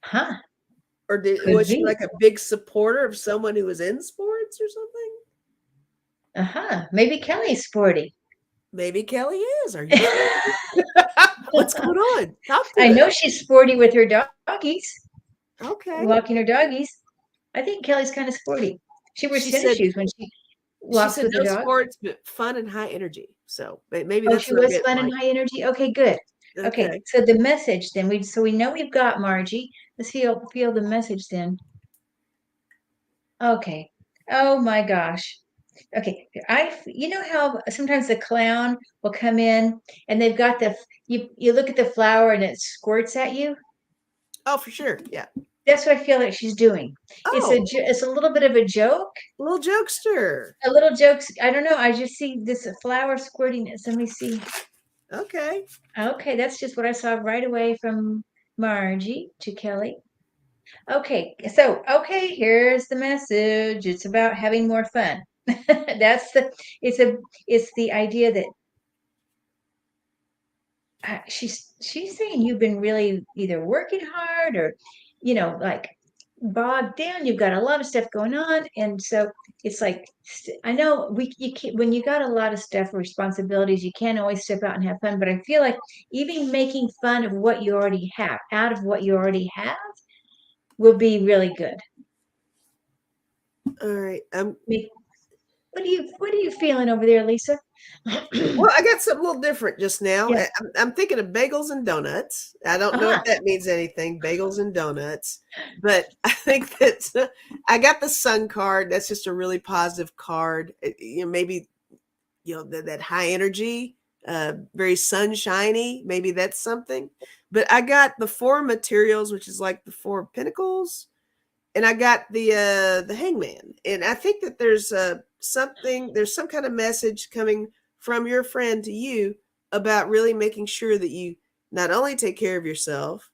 huh. Or Could was she be. like a big supporter of someone who was in sports or something? Uh-huh. Maybe Kelly's sporty. Maybe Kelly is. Are you sporty? What's going on? Talk to I us. know she's sporty with her doggies, Okay. walking her doggies. I think Kelly's kind of sporty. She wears She tennis said shoes when she she walks said with the no dog. sports, but fun and high energy. So maybe Oh, that's she what I'm was getting fun and like. high energy. Okay, good. Okay, Okay. so the message then we know we've got Margie. Let's feel the message then. Okay. Oh my gosh. Okay, you know how sometimes the clown will come in and they've got you look at the flower and it squirts at you. Oh, for sure. Yeah. That's what I feel like she's doing. Oh, It's a little bit of a joke, little jokester. a little jokes. I don't know. I just see this flower squirting. Let me see. Okay. Okay, that's just what I saw right away from Margie to Kelly. Okay, so here's the message. It's about having more fun. That's the it's a it's the idea that she's saying you've been really either working hard or like bogged down. You've got a lot of stuff going on, and so it's like I know you can't, when you got a lot of stuff responsibilities, you can't always step out and have fun. But I feel like even making fun of what you already have, out of what you already have, will be really good. All right. What are you feeling over there, Lisa? Well, I got something a little different just now. Yeah. I'm thinking of bagels and donuts. I don't know if Ah, that means anything, bagels and donuts, but I think that I got the sun card. That's just a really positive card. Maybe that high energy, very sunshiny. Maybe that's something. But I got the four materials, which is like the four pentacles, and I got the hangman, and I think that there's some kind of message coming from your friend to you about really making sure that you not only take care of yourself,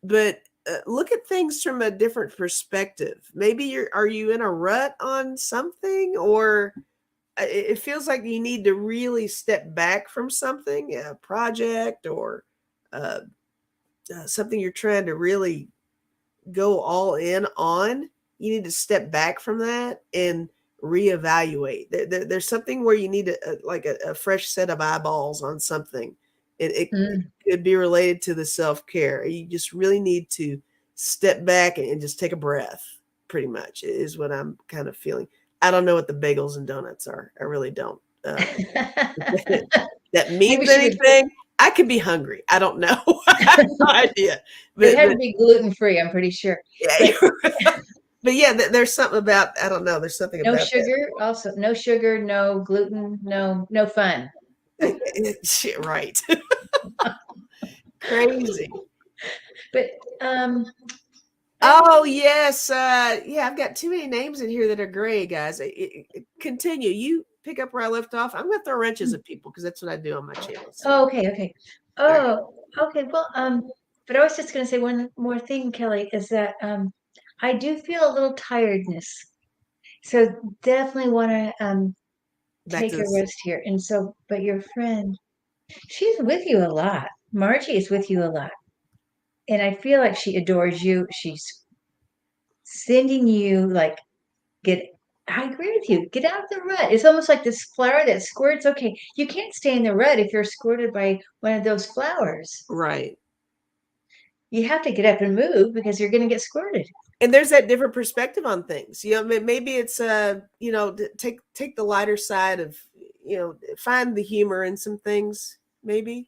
but look at things from a different perspective. Maybe are you in a rut on something, or it feels like you need to really step back from something, a project or uh, something you're trying to really go all in on. You need to step back from that and reevaluate. There's something where you need like a fresh set of eyeballs on something. It mm. could be related to the self care. You just really need to step back and just take a breath. Pretty much is what I'm kind of feeling. I don't know what the bagels and donuts are. I really don't. That Maybe means she would. anything. I could be hungry. I don't know. I have no idea. It had But to be gluten free, I'm pretty sure. yeah, But but yeah, there's something about I don't know. There's something no about that. sugar, also no sugar, no gluten, no fun. Shit, right? Crazy. But um I Oh yes, yeah. I've got too many names in here that are gray, guys. Continue. You pick up where I left off. I'm gonna throw wrenches at people because that's what I do on my channel. So, oh, okay. all right. Oh, okay. Well, but I was just gonna say one more thing, Kelly, is that I do feel a little tiredness. So definitely want to Back to take a this. rest here. And so, but your friend, she's with you a lot. Margie is with you a lot. And I feel like she adores you. She's sending you like get I agree with you. Get out of the rut. It's almost like this flower that squirts. Okay, you can't stay in the rut if you're squirted by one of those flowers. Right. You have to get up and move because you're going to get squirted. And there's that different perspective on things. Maybe it's take the lighter side of, find the humor in some things. Maybe,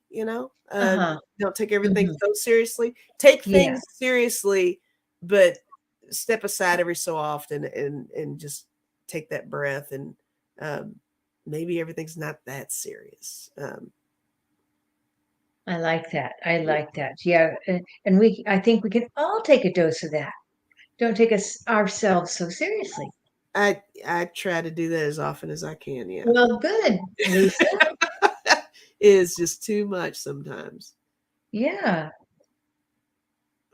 Uh-huh. don't take everything Hmm. so seriously. Take Yeah, things seriously, but step aside every so often and just take that breath and um, maybe everything's not that serious. I like that. I Yeah, like that. Yeah, and I think we can all take a dose of that. Don't take us ourselves so seriously. I try to do that as often as I can. Yeah, Well, good, Lisa. it is just too much sometimes. Yeah.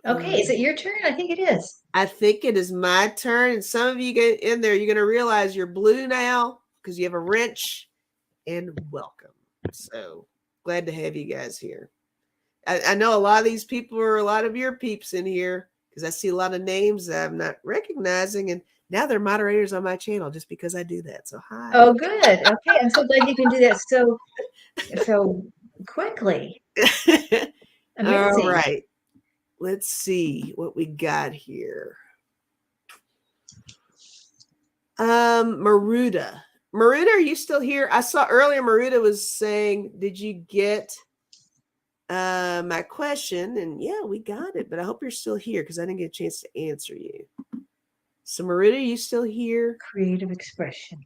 Okay, is Um, it your turn? I think it is. I think it is my turn, and some of you get in there, you're going to realize you're blue now because you have a wrench, and welcome. So glad to have you guys here. I know a lot of these people are a lot of your peeps in here because I see a lot of names that I'm not recognizing, and now they're moderators on my channel just because I do that. So hi. Oh, good. Okay, I'm so glad you can do that so quickly. All Amazing. right. Let's see what we got here. Maruda. Maruda, are you still here? I saw earlier Maruda was saying, did you get my question? And yeah, we got it, but I hope you're still here because I didn't get a chance to answer you. So Maruda, are you still here? Creative expression.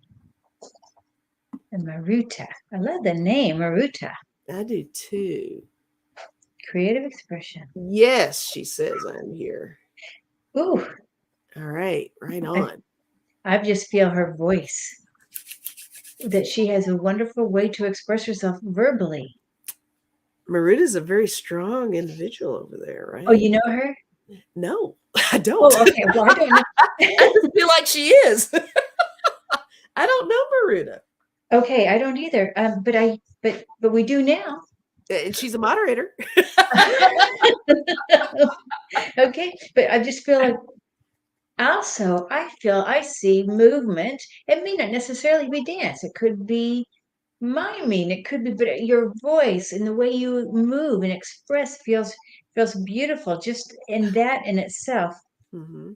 And Maruta. I love the name Maruta. I do too. Creative expression. Yes, she says I'm here. Ooh, All right, right I, on. I just feel her voice, that she has a wonderful way to express herself verbally. Maruda's a very strong individual over there, Oh, right? you know her? No, I don't. Oh, okay. Well, I don't know. I just feel like she is. I don't know Maruda. Okay, I don't either. But we do now. And she's a moderator. Okay, but I just feel like also I see movement. It may not necessarily be dance. It could be miming. It could be, but your voice and the way you move and express feels beautiful just in that in itself. Mm-hmm.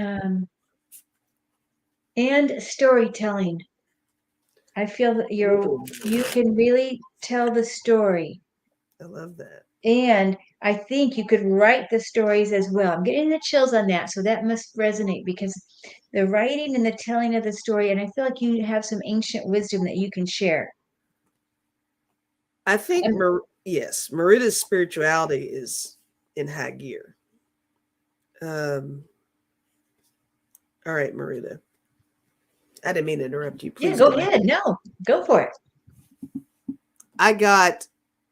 Um, and storytelling. I feel that Ooh, you can really tell the story. I love that. And I think you could write the stories as well. I'm getting the chills on that, so that must resonate because the writing and the telling of the story, and I feel like you have some ancient wisdom that you can share. I think, And yes, Maruda's spirituality is in high gear. Um, all right, Maruda. I didn't mean to interrupt you. yeah, Please go go ahead. ahead. No, go for it. I got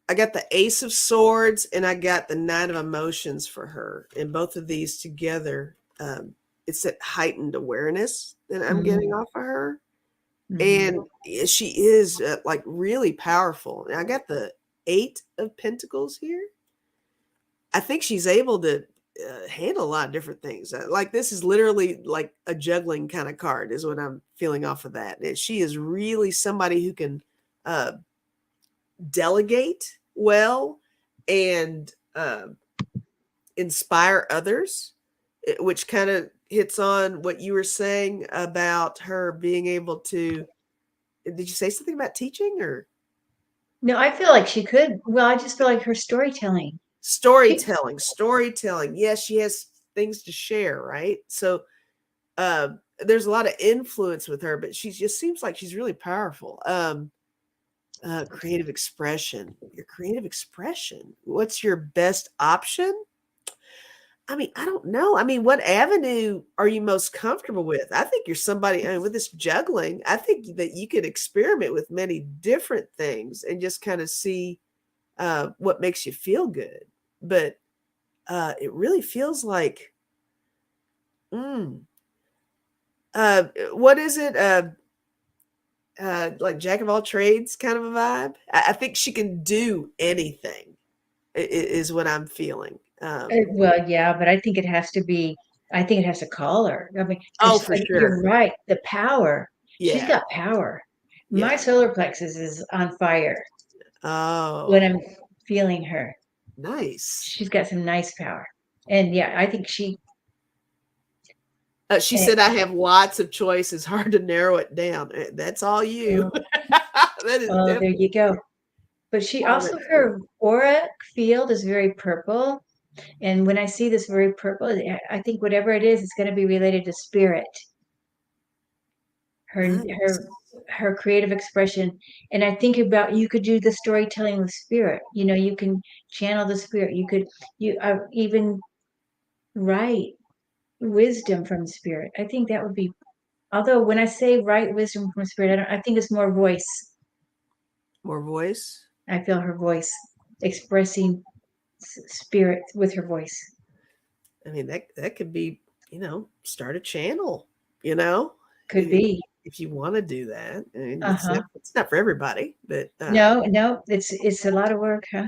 the Ace of Swords and I got the Nine of Emotions for her. And both of these together, it's that heightened awareness that I'm getting Mm-hmm. off of her. Mm-hmm. And she is like really powerful. And I got the Eight of Pentacles here. I think she's able to handle a lot of different things. Like this is literally like a juggling kind of card, is what I'm feeling off of that. And she is really somebody who can uh, delegate well and inspire others, which kind of hits on what you were saying about her being able to. Did you say something about teaching or No, I feel like she could. Well, I just feel like her storytelling. She, storytelling? Storytelling. Yes, she has things to share, right? So there's a lot of influence with her, but she just seems like she's really powerful. Creative expression. Your creative expression. What's your best option? I mean, I don't know. I mean, what avenue are you most comfortable with? I think you're somebody, I mean, with this juggling, I think that you could experiment with many different things and just kind of see what makes you feel good. But it really feels like, mm, what is it? Like jack of all trades kind of a vibe. I think she can do anything, is what I'm feeling. well, yeah, but I think it has to be. I think it has to call her. I mean, Oh, because for sure. you're right. The power. She's Yeah. got power. My Yeah. solar plexus is on fire when Oh, I'm feeling her. nice. She's got some nice power. And yeah, I think She eh, said, I have lots of choices, hard to narrow it down. That's all you. oh, That is oh, there you definitely go. true. But she Oh, also, that's cool. her auric field is very purple. And when I see this very purple, I think whatever it is, it's going to be related to spirit, her Nice. her her creative expression. And I think about, you could do the storytelling with spirit. You can channel the spirit. You even write wisdom from spirit. I think that would be, although when I say write wisdom from spirit, I think it's more voice. More voice. I feel her voice expressing spirit with her voice. I mean, that could be, start a channel, you know, Could if, be. if you want to do that. I mean, Uh-huh. it's not for everybody, but No, no, it's a lot of work, huh?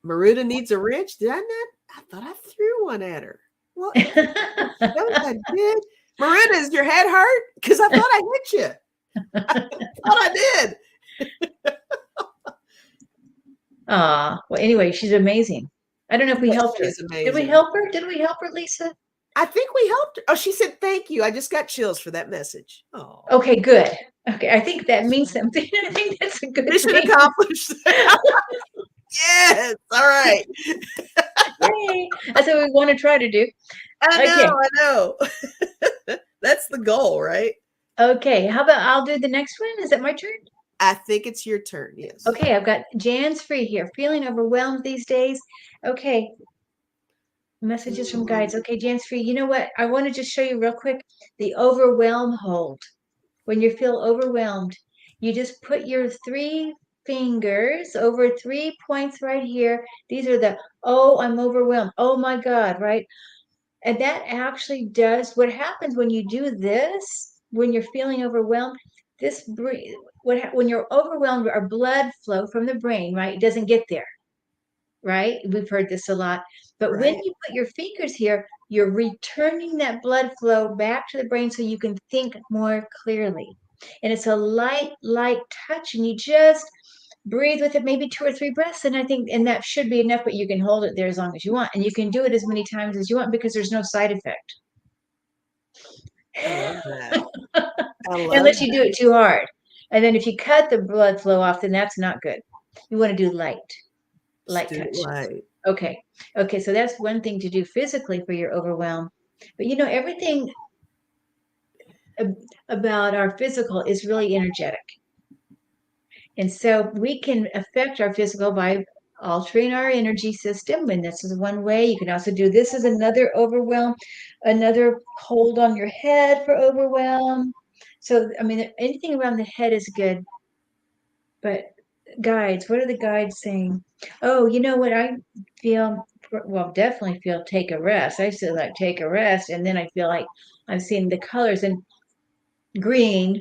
Maruda needs a wrench. Did I not? I thought I threw one at her. Well, that was I did. Maruda, is your head hurt? Because I thought I hit you. I thought I did. Well, anyway, she's amazing. I don't know if we Yeah, helped she her. is Did we amazing. help her? Did we help her, Lisa? I think we helped her. Oh, she said thank you. I just got chills for that message. Oh, Okay, good. Okay, I think that means something. I think that's a good mission thing. accomplished. Yes. All right. Yay. That's what we want to try to do. I know. Okay. I know. That's the goal, right? Okay. How about I'll do the next one? Is that my turn? I think it's your turn. Yes. Okay, I've got Jan's free here. Feeling overwhelmed these days. Okay, messages from guides. Mm, Okay, Jan's free. You know what? I want to just show you real quick the overwhelm hold. When you feel overwhelmed, you just put your three fingers over 3 points right here. These are the, oh, I'm overwhelmed. Oh my God, right? And that actually does what happens when you do this, when you're feeling overwhelmed. This when you're overwhelmed, our blood flow from the brain, right? It doesn't get there, right? We've heard this a lot. But when right. you put your fingers here, you're returning that blood flow back to the brain so you can think more clearly. And it's a light touch, and you just breathe with it, maybe 2 or 3 breaths. And I think, and that should be enough, but you can hold it there as long as you want. And you can do it as many times as you want because there's no side effect. I love that. I love Unless you do that. it too hard. And then if you cut the blood flow off, then that's not good. You want to do Just light do it touch. right. Okay. Okay. So that's one thing to do physically for your overwhelm. But everything about our physical is really energetic. And so we can affect our physical by altering our energy system. And this is one way. You can also do this as another overwhelm, another hold on your head for overwhelm. So, I mean, anything around the head is good. But guides, what are the guides saying? Oh, you know what I feel? Well, definitely feel take a rest. I feel like take a rest. And then I feel like I'm seeing the colors and green,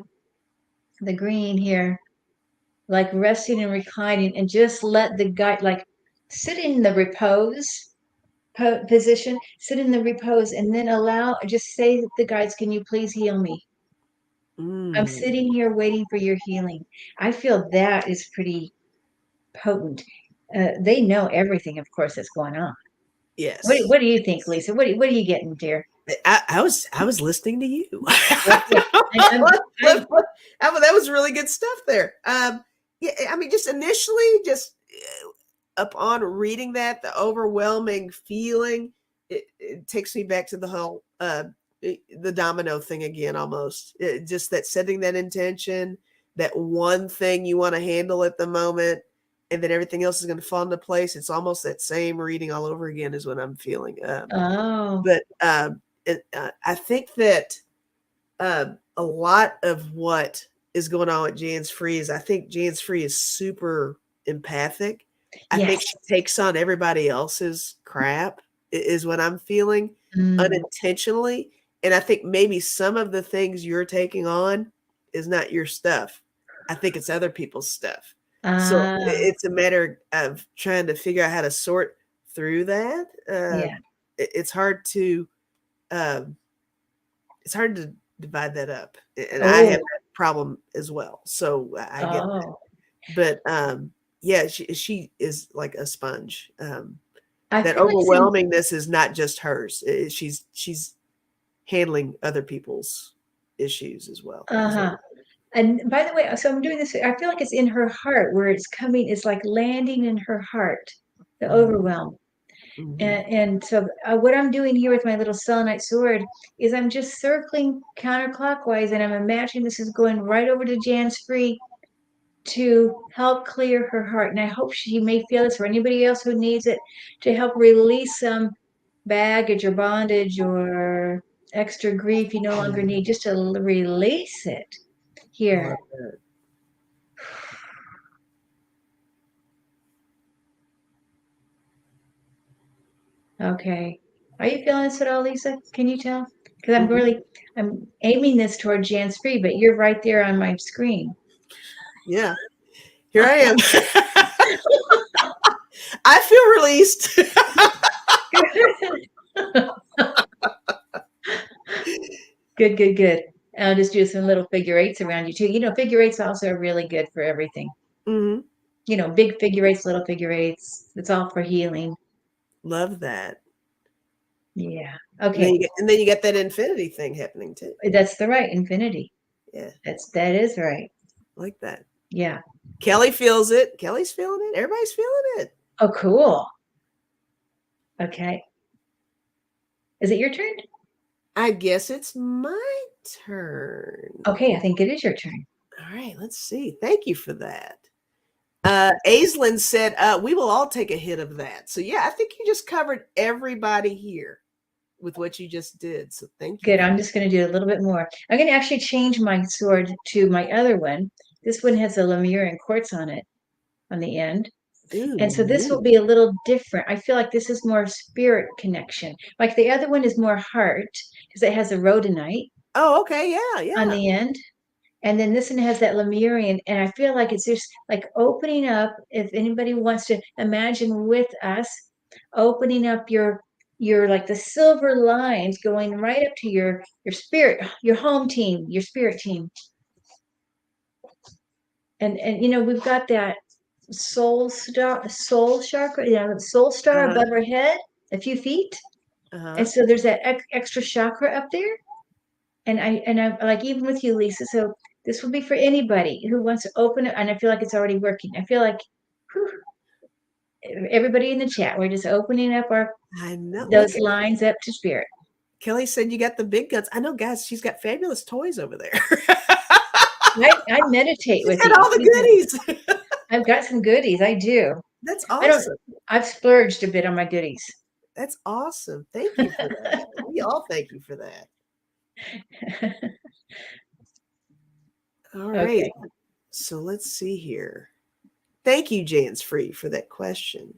the green here, like resting and reclining, and just let the guide, like sit in the repose position, sit in the repose, and then just say to the guides, can you please heal me? I'm Mm, sitting here waiting for your healing. I feel that is pretty potent. They know everything, of course, that's going on. What, yes. what do you think, Lisa? What are you getting, dear? I was listening to you. Okay, and That was really good stuff there. Yeah, I mean, just initially, just upon reading that, the overwhelming feeling, it takes me back to the whole the domino thing again, almost. Just that setting that intention, that one thing you want to handle at the moment, and then everything else is going to fall into place. It's almost that same reading all over again is what I'm feeling. oh But I think that a lot of what is going on with Jan's Free is I think Jan's Free is super empathic. I think yes, she takes on everybody else's crap, is what I'm feeling mm, unintentionally. And I think maybe some of the things you're taking on is not your stuff. I think it's other people's stuff. So ah, it's a matter of trying to figure out how to sort through that. yeah, It's hard to um, it's hard to divide that up, and I have Oh, that problem as well. So I get that. oh. But yeah, she is like a sponge. I That feel like some, overwhelmingness is not just hers. She's handling other people's issues as well. uh-huh. And by the way, so I'm doing this, I feel like it's in her heart where it's coming, it's like landing in her heart, the Mhm, overwhelm. mhm. And so what I'm doing here with my little selenite sword is I'm just circling counterclockwise and I'm imagining this is going right over to Jan's free to help clear her heart. And I hope she may feel this for anybody else who needs it to help release some baggage or bondage or extra grief you no longer Mhm. need, just to release it I here. love that. Okay. Are you feeling this at all, Lisa? Can you tell? Because Mhm. I'm aiming this toward Jan's free, but you're right there on my screen. Yeah, here I am. I feel released. Good, good, good. I'll just do some little figure eights around you too. You know, figure eights also are really good for everything. Mhm. You know, big figure eights, little figure eights. It's all for healing. Love that. Yeah. Okay. And then you get that infinity thing happening too. That's the right infinity. Yeah, That is right. like that. Yeah. Kelly feels it. Kelly's feeling it. Everybody's feeling it. Oh, cool. Okay. Is it your turn? I guess it's my turn. Okay, I think it is your turn. All right, let's see. Thank you for that. Aislinn said, we will all take a hit of that. So yeah, I think you just covered everybody here with what you just did. So thank you Good. for I'm just going to do a little bit more. I'm going to actually change my sword to my other one. This one has a Lemurian quartz on it on the end. ooh, And so this will neat. be a little different. I feel like this is more spirit connection. Like the other one is more heart because it has a rhodonite Oh, okay, yeah, on yeah. the end. And then this one has that Lemurian. And I feel like it's just like opening up. If anybody wants to imagine with us, opening up your like the silver lines going right up to your spirit, your home team, your spirit team. And you know, we've got that soul chakra, soul star Uh-huh, above our head, a few feet. And uh-huh. so there's that extra chakra up there. And I like even with you, Lisa. So this would be for anybody who wants to open it. And I feel like it's already working. I feel like whew, everybody in the chat, we're just opening up our I know. Look, those lines up to spirit. Kelly said you got the big guns. I know, guys, she's got fabulous toys over there. I meditate She's with got these. all the goodies. I've got some goodies. I do. That's I don't. awesome. I've splurged a bit on my goodies. That's awesome. Thank you for that. We all thank you for that. All right. Okay. So let's see here. Thank you, Jan's Free, for that question.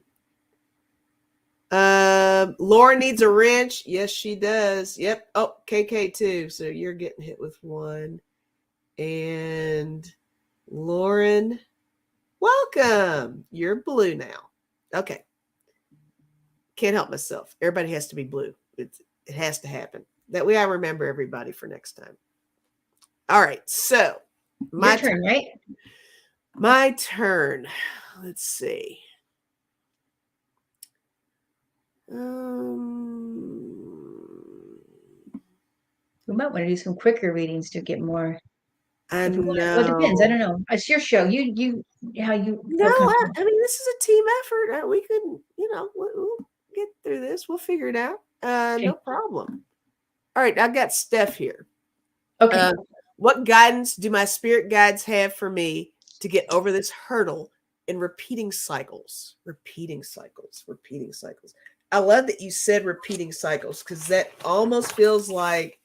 Laura needs a wrench. Yes, she does. Yep. Oh, KK too. So you're getting hit with one. And Lauren, welcome. You're blue now. Okay. Can't help myself. Everybody has to be blue. It has to happen. That way I remember everybody for next time. All right. So Your my turn, turn. right? My turn. Let's see. Um, We might want to do some quicker readings to get more. I If we want to, well, it depends. I know. don't know. It's your show. You how you No, feel comfortable. I mean, this is a team effort. We could, we'll get through this. We'll figure it out. No Okay. problem. All right, I've got Steph here. Okay. Uh, what guidance do my spirit guides have for me to get over this hurdle in repeating cycles? Repeating cycles, repeating cycles. I love that you said repeating cycles because that almost feels like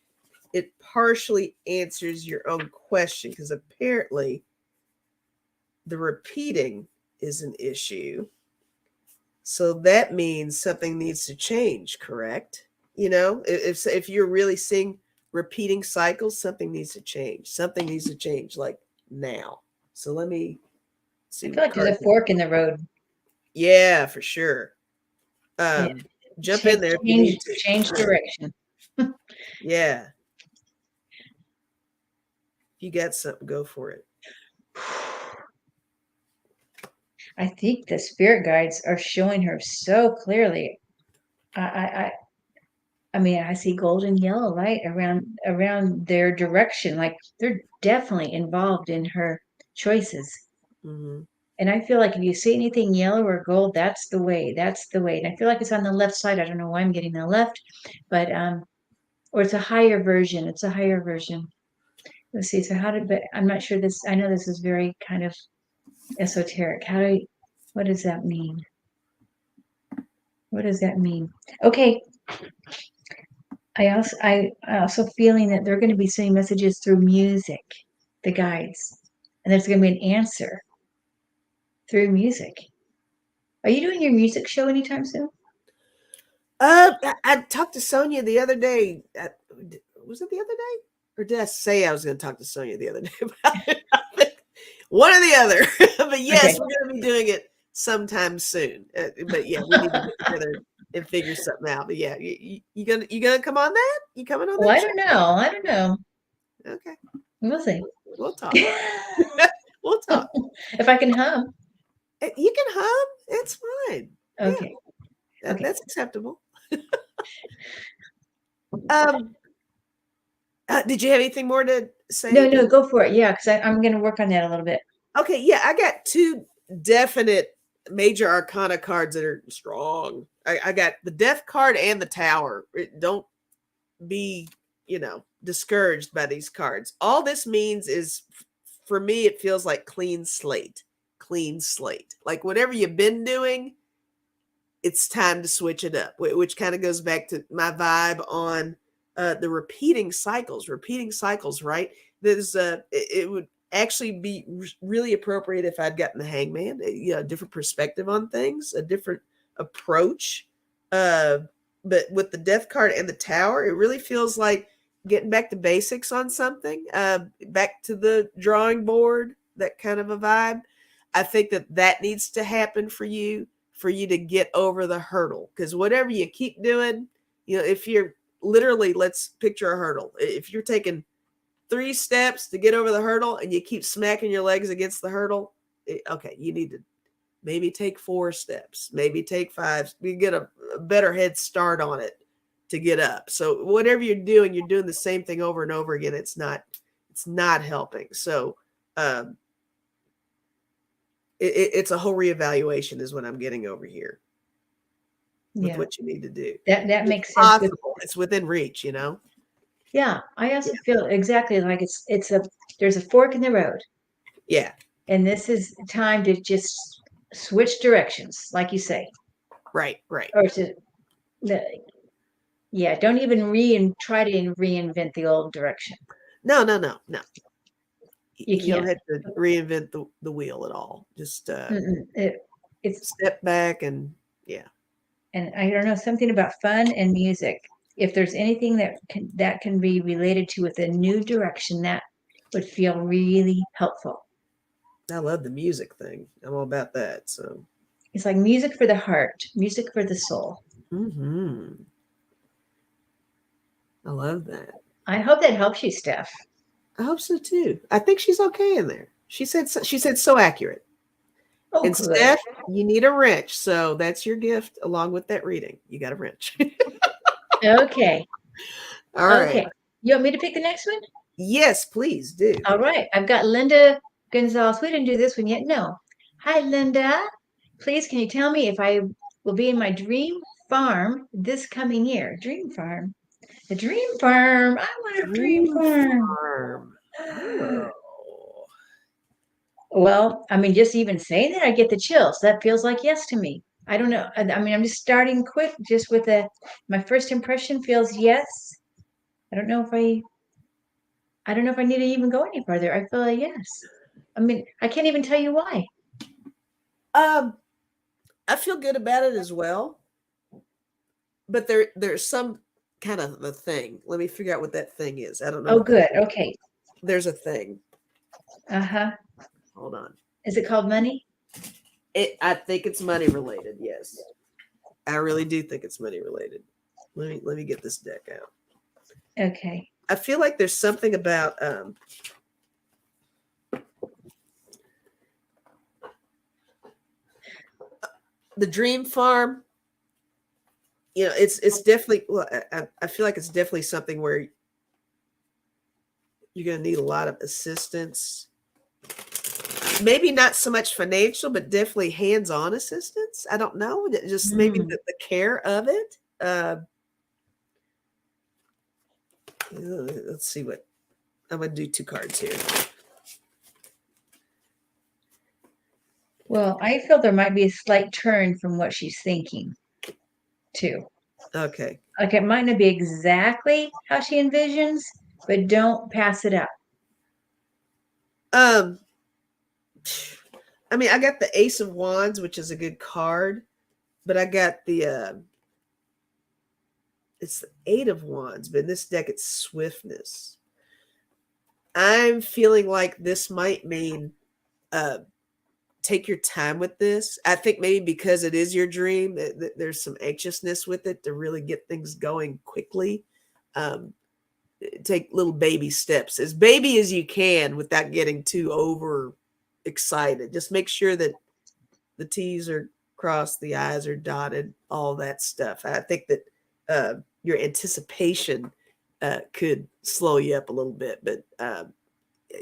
it partially answers your own question because apparently the repeating is an issue. So that means something needs to change, correct? If you're really seeing repeating cycles, something needs to change. Something needs to change like now. So let me I see feel what like there's card. a fork in the road. Yeah, for sure. Yeah. Jump in there if you need to. Change direction. Yeah. If you got something, go for it. I think the spirit guides are showing her so clearly. I I mean, I see golden yellow light around their direction. Like they're definitely involved in her choices. Hmm. And I feel like if you see anything yellow or gold, that's the way. That's the way. And I feel like it's on the left side. I don't know why I'm getting the left, but or it's a higher version. It's a higher version. Let's see. So how did, but I'm not sure this, I know this is very kind of esoteric. What does that mean? What does that mean? Okay. I also feeling that they're going to be sending messages through music, the guides, and there's going to be an answer through music. Are you doing your music show anytime soon? I talked to Sonia the other day. Was it the other day? Or did I say I was going to talk to Sonia the other day about it? One or the other. But Okay. yes, we're going to be doing it sometime soon. But yeah, we need to get together and figure something out. But yeah, you gonna come on that? You coming on Well, that I show? don't know. I don't know. Okay, We'll see. we'll talk. We'll talk. If I can hum. You can hum. It's fine. Yeah, Okay. Okay. that's acceptable. Um, did you have anything more to say? No, no, go for it. Yeah, because I'm going to work on that a little bit. Okay, yeah, I got two definite major arcana cards that are strong. I got the death card and the tower. Don't be, discouraged by these cards. All this means is, for me, it feels like clean slate. Clean slate. Like whatever you've been doing, it's time to switch it up, which kind of goes back to my vibe on the repeating cycles. Repeating cycles, right? It would actually be really appropriate if I'd gotten the hangman, a different perspective on things, a different approach. Uh, but with the death card and the tower, it really feels like getting back to basics on something, back to the drawing board, that kind of a vibe. I think that needs to happen for you to get over the hurdle. Because whatever you keep doing, if you're literally, let's picture a hurdle. If you're taking 3 steps to get over the hurdle and you keep smacking your legs against the hurdle, okay, you need to maybe take 4 steps, maybe take 5. You get a better head start on it to get up. So whatever you're doing the same thing over and over again. It's not helping. So um, it's a whole reevaluation is what I'm getting over here with Yeah. what you need to do. That It's makes sense with, possible. It's within reach, yeah, I Yeah. also feel exactly like there's a fork in the road. Yeah. And this is time to just switch directions, like you say, Right. Right. or to the, yeah, don't even try to reinvent the old direction. No, no, no, no. You You don't can't. have to reinvent the wheel at all. Just It's, step back and yeah. and I don't know, something about fun and music. If there's anything that can be related to with a new direction, that would feel really helpful. I love the music thing. I'm all about that. So It's like music for the heart, music for the soul. hmm I love that. I hope that helps you, Steph. I hope so too. I think she's okay in there. She said so accurate. Oh, And good. Steph, you need a wrench. So that's your gift along with that reading. You got a wrench. Okay. All right. Okay. You want me to pick the next one? Yes, please do. All right. I've got Linda Gonzalez. We didn't do this one yet. No. Hi, Linda. Please, can you tell me if I will be in my dream farm this coming year? Dream farm. The dream farm. I want a dream Dream farm. Farm. Oh. Well, I mean, just even saying that, I get the chills. That feels like yes to me. I don't know. I mean, I'm just starting quick, just with my first impression feels yes. I don't know if I don't know if I need to even go any further. I feel like yes. I mean, I can't even tell you why. Um, I feel good about it as well. But there's some kind of a thing. Let me figure out what that thing is. I don't know Oh, what that good. is. Okay. There's a thing. Uh-huh. Hold on. Is it called money? I think it's money related. Yes, I really do think it's money related. Let me get this deck out. Okay. I feel like there's something about the dream farm. You know, it's definitely. Well, I feel like it's definitely something where you're going to need a lot of assistance. Maybe not so much financial, but definitely hands-on assistance. I don't know, just maybe Mm. the care of it. Let's see what I'm going to do. 2 cards here. Well, I feel there might be a slight turn from what she's thinking, too. Okay. Like it might not be exactly how she envisions, but don't pass it up. Um, I mean, I got the Ace of Wands, which is a good card, but I got the it's the Eight of Wands, but in this deck it's swiftness. I'm feeling like this might mean uh take your time with this. I think maybe because it is your dream, there's some anxiousness with it to really get things going quickly. Um, take little baby steps, as baby as you can, without getting too over excited. Just make sure that the T's are crossed, the I's are dotted, all that stuff. I think that your anticipation could slow you up a little bit, but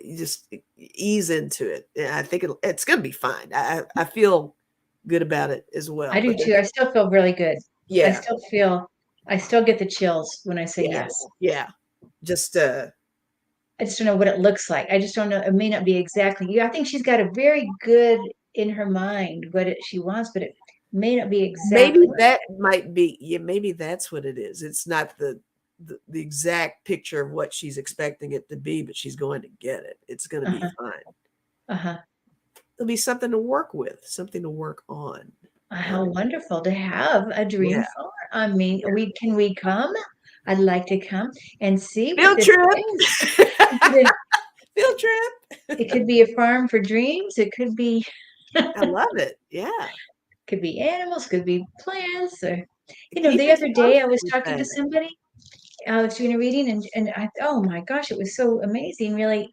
you just ease into it. And I think it's going to be fine. I feel good about it as I well. do But too. I still feel really good. I yeah, still feel, I still get the chills when I say yeah, yes. yeah. Just I just don't know what it looks like. I just don't know. It may not be exactly. Yeah, I think she's got a very good in her mind what she wants, but it may not be maybe exactly. that might be, yeah, maybe that's what it is. It's not the exact picture of what she's expecting it to be, but she's going to get it. It's going to be Uh-huh. fine. Uh-huh. There'll be something to work with, something to work on. How wonderful to have a dream Yeah. farm. I mean, we come? I'd like to come and see what Field this trip. is. It Field trip. could be a farm for dreams. It I love it. Yeah. could be animals, could be plants, or Keep the us other day I posted was with talking to that. somebody. I was doing a reading, and oh my gosh, it was so amazing. Really,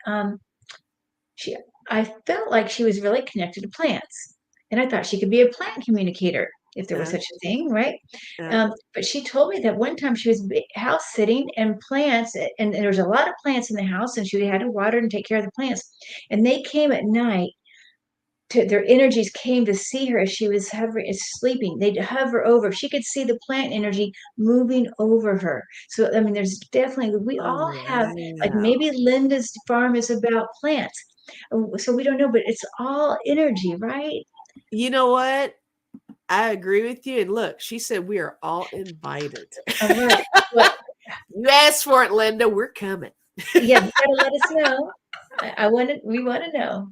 she I felt like she was really connected to plants, and I thought she could be a plant communicator if there was Uh, such a thing, right? uh, But she told me that one time she was house sitting and plants, and there was a lot of plants in the house, and she had to water and take care of the plants, and they came at night. Their energies came to see her as she was hovering, sleeping. They'd hover over. She could see the plant energy moving over her. So, I mean, there's definitely, we oh all have, like wow. maybe Linda's farm is about plants. So we don't know, but it's all energy, right? You know what? I agree with you. And look, she said we are all invited. All right. Well, You asked for it, Linda. We're coming. yeah, you gotta let us know. We want to know.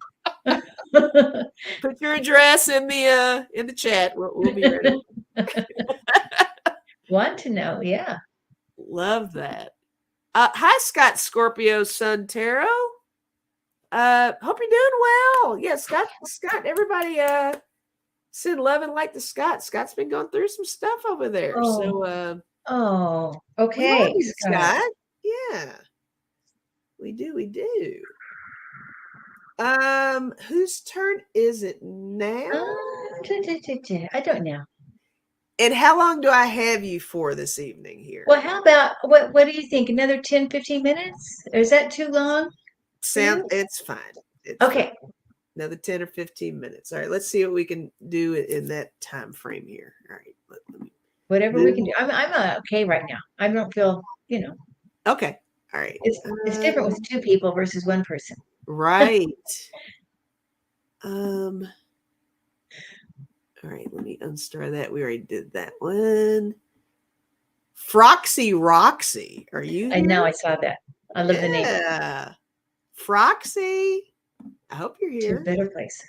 Put your address in the chat. We'll be ready. Want to know, yeah. Love that. Hi, Scott Scorpio Sun Tarot. Hope you're doing well. Yeah, Scott, everybody send love and light to Scott. Scott's been going through some stuff over there. Oh, So oh, we love okay, you, Scott. Scott. Yeah, we do, we do. Whose turn is it now? I don't know. And how long do I have you for this evening here? Well, how about what do you think? Another 10, 15 minutes? Or is that too long for you? It's fine. It's fine. Okay, Another 10 or 15 minutes. All right, let's see what we can do in that time frame here. All right. Let me whatever we can move. do. I'm okay right now. I don't feel, Okay. All right. it's different with two people versus one person. Right. Um, all right, let me unstar that. We already did that one. Froxy Roxy. Are you I here? know I saw that. I love the name. Yeah. Froxy. I hope you're To a here. better place.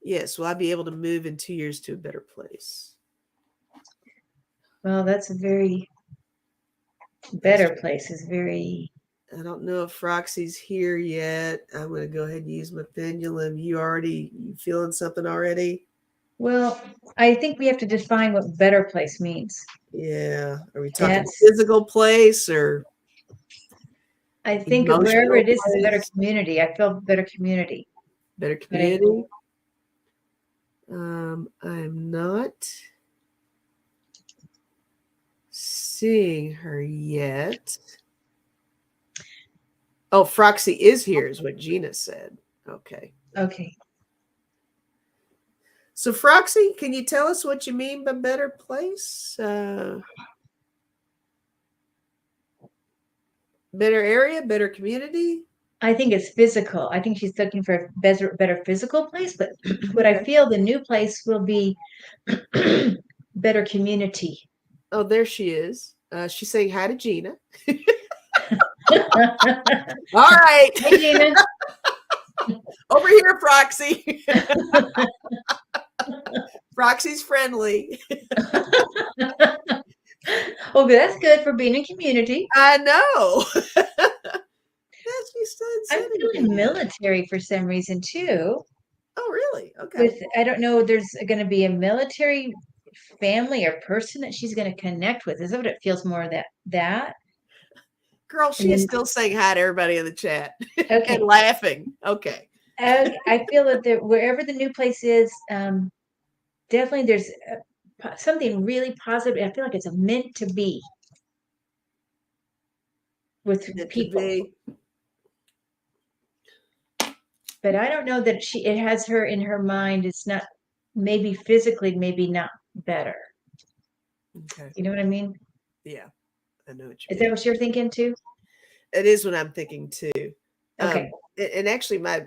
Yes, will I be able to move in 2 years to a better place? Well, that's a very better place. Is very I don't know if Froxy's here yet. I'm going to go ahead and use my pendulum. You feeling something already? well. I think we have to define what better place means. Yeah. Are we talking That's, physical place or I think wherever emotional it is a better place? community. I feel better community. Better But I, community? I'm not seeing her yet. Oh, Froxy is here, is what Gina said. Okay. okay. So, Froxy, can you tell us what you mean by better place? Better area, better community? I think it's physical. I think she's looking for a better physical place, but what I Okay. feel the new place will be better community. Oh, there she is. She's saying hi to Gina. Hey, All right. Gina. Over here, Froxy. Froxy's friendly. Oh, but that's good for being in community. I know. She started I'm sending feeling me. military for some reason too. Oh, really? Okay. With I don't know, there's going to be a military family or person that she's going to connect with. Is that what it feels more that? Girl, And she's then still saying hi to everybody in the chat and okay, laughing. Okay. I feel that wherever the new place is, definitely there's something really positive. I feel like it's a meant to be with Meant to people. be. But I don't know that it has her in her mind. It's not maybe physically, maybe not better. Okay. You know what I mean? Yeah, I know what you Is that mean. what you're thinking too? It is what I'm thinking too. Okay. And actually, my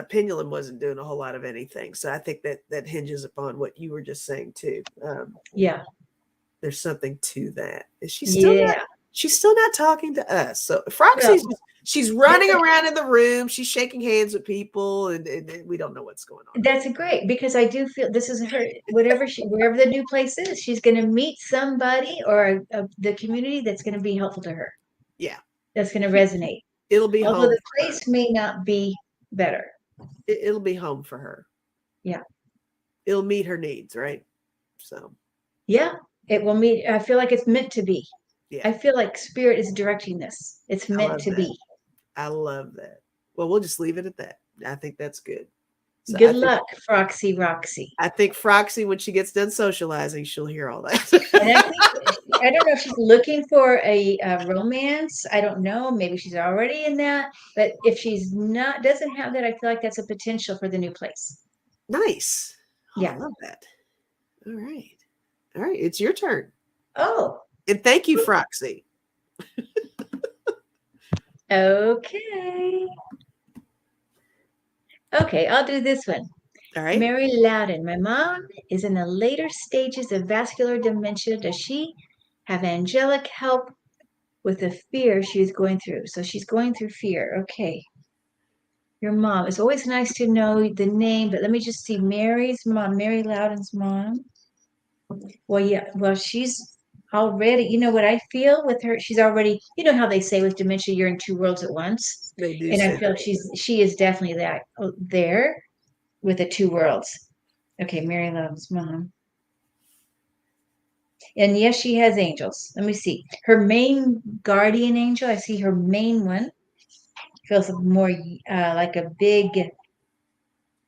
pendulum wasn't doing a whole lot of anything, so I think that that hinges upon what you were just saying too. Yeah. There's something to that. Is she still not? Yeah. She's still not talking to us. So Well, she's that's running a around in the room. She's shaking hands with people, and we don't know what's going on. that's a great because I do feel this is her wherever the new place is, she's going to meet somebody or the community that's going to be helpful to her. Yeah, That's going to resonate. it'll be Although home the for her. place may not be better. It'll be home for her. Yeah. It'll meet her needs, right? So Yeah. It will meet. I feel like it's meant to be. yeah, I feel like spirit is directing this. It's I meant love to that. be. I love that. Well, we'll just leave it at that. I think that's good. So Good luck, Froxy Roxy. I think Froxy, when she gets done socializing, she'll hear all And I that. think I don't know if she's looking for a romance. I don't know. Maybe she's already in that. But if she's not, doesn't have that, I feel like that's a potential for the new place. Nice. Oh, I Yeah. love that. All right. All right. It's your turn. Oh, And thank you, Froxy. okay. Okay, I'll do this one. All right. Mary Loudon. My mom is in the later stages of vascular dementia. Does she have angelic help with the fear she is going through? So she's going through fear. Okay. Your mom. It's always nice to know the name, but let me just see Mary's mom, Mary Loudon's mom. Well, yeah, well, she's already, you know what I feel with her, she's already, you know how they say with dementia, you're in two worlds at once. They do And I say feel that. she is definitely that there with the two worlds. Okay, Mary Loudon's mom. And yes, she has angels. Let me see. Her main guardian angel, I see her main one feels more like a big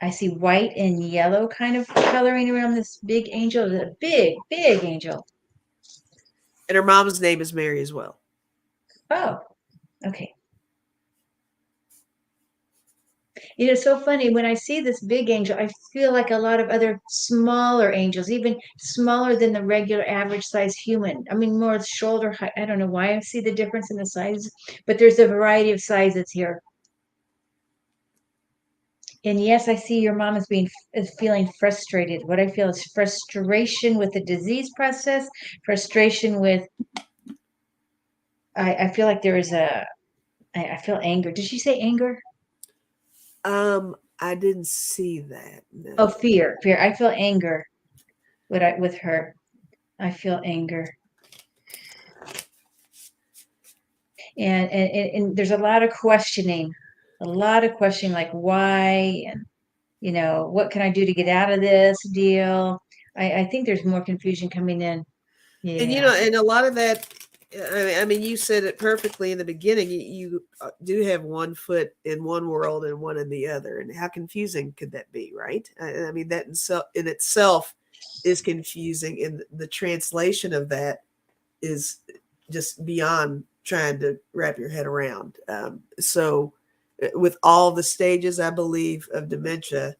I see white and yellow kind of coloring around this big angel. A big, big angel. And her mom's name is Mary as well. Oh, okay. You know, it's so funny. When I see this big angel, I feel like a lot of other smaller angels, even smaller than the regular average size human. I mean, more shoulder height. I don't know why I see the difference in the size, but there's a variety of sizes here. And yes, I see your mom is feeling frustrated. What I feel is frustration with the disease process, frustration with I feel like there is I feel anger. Did she say anger? I didn't see that. Oh, No. fear, fear. I feel anger with her. I feel anger. And there's a lot of questioning, like why, and you know, what can I do to get out of this deal? I think there's more confusion coming in. And Yeah. and a lot of that, I mean, you said it perfectly in the beginning. You do have one foot in one world and one in the other, and how confusing could that be, right? I mean, that in itself is confusing, and the translation of that is just beyond trying to wrap your head around. So, with all the stages, I believe, of dementia,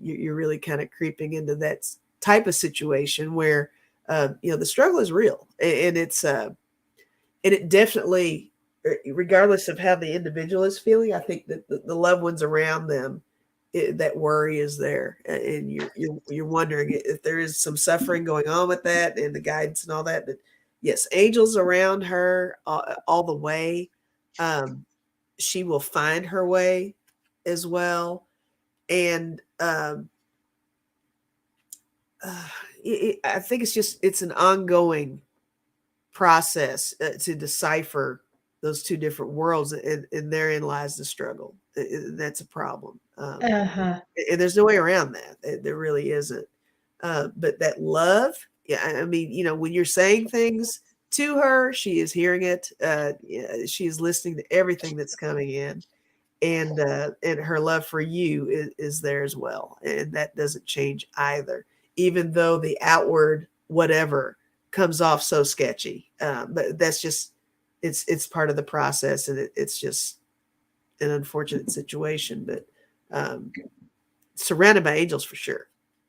you're really kind of creeping into that type of situation where the struggle is real, and it definitely, regardless of how the individual is feeling, I think that the loved ones around them, that worry is there, and you're wondering if there is some suffering going on with that, and the guidance and all that. But yes, angels around her all the way. Um, she will find her way as well, and uh, I think it's an ongoing process to decipher those two different worlds, and therein lies the struggle. That's a problem, Uh-huh. and there's no way around that. There really isn't. But that love, yeah, I mean, when you're saying things to her, she is hearing it. Yeah, she is listening to everything that's coming in, and her love for you is there as well, and that doesn't change either, even though the outward whatever comes off so sketchy. But that's just it's part of the process, and it's just an unfortunate situation. But um, surrounded by angels for sure.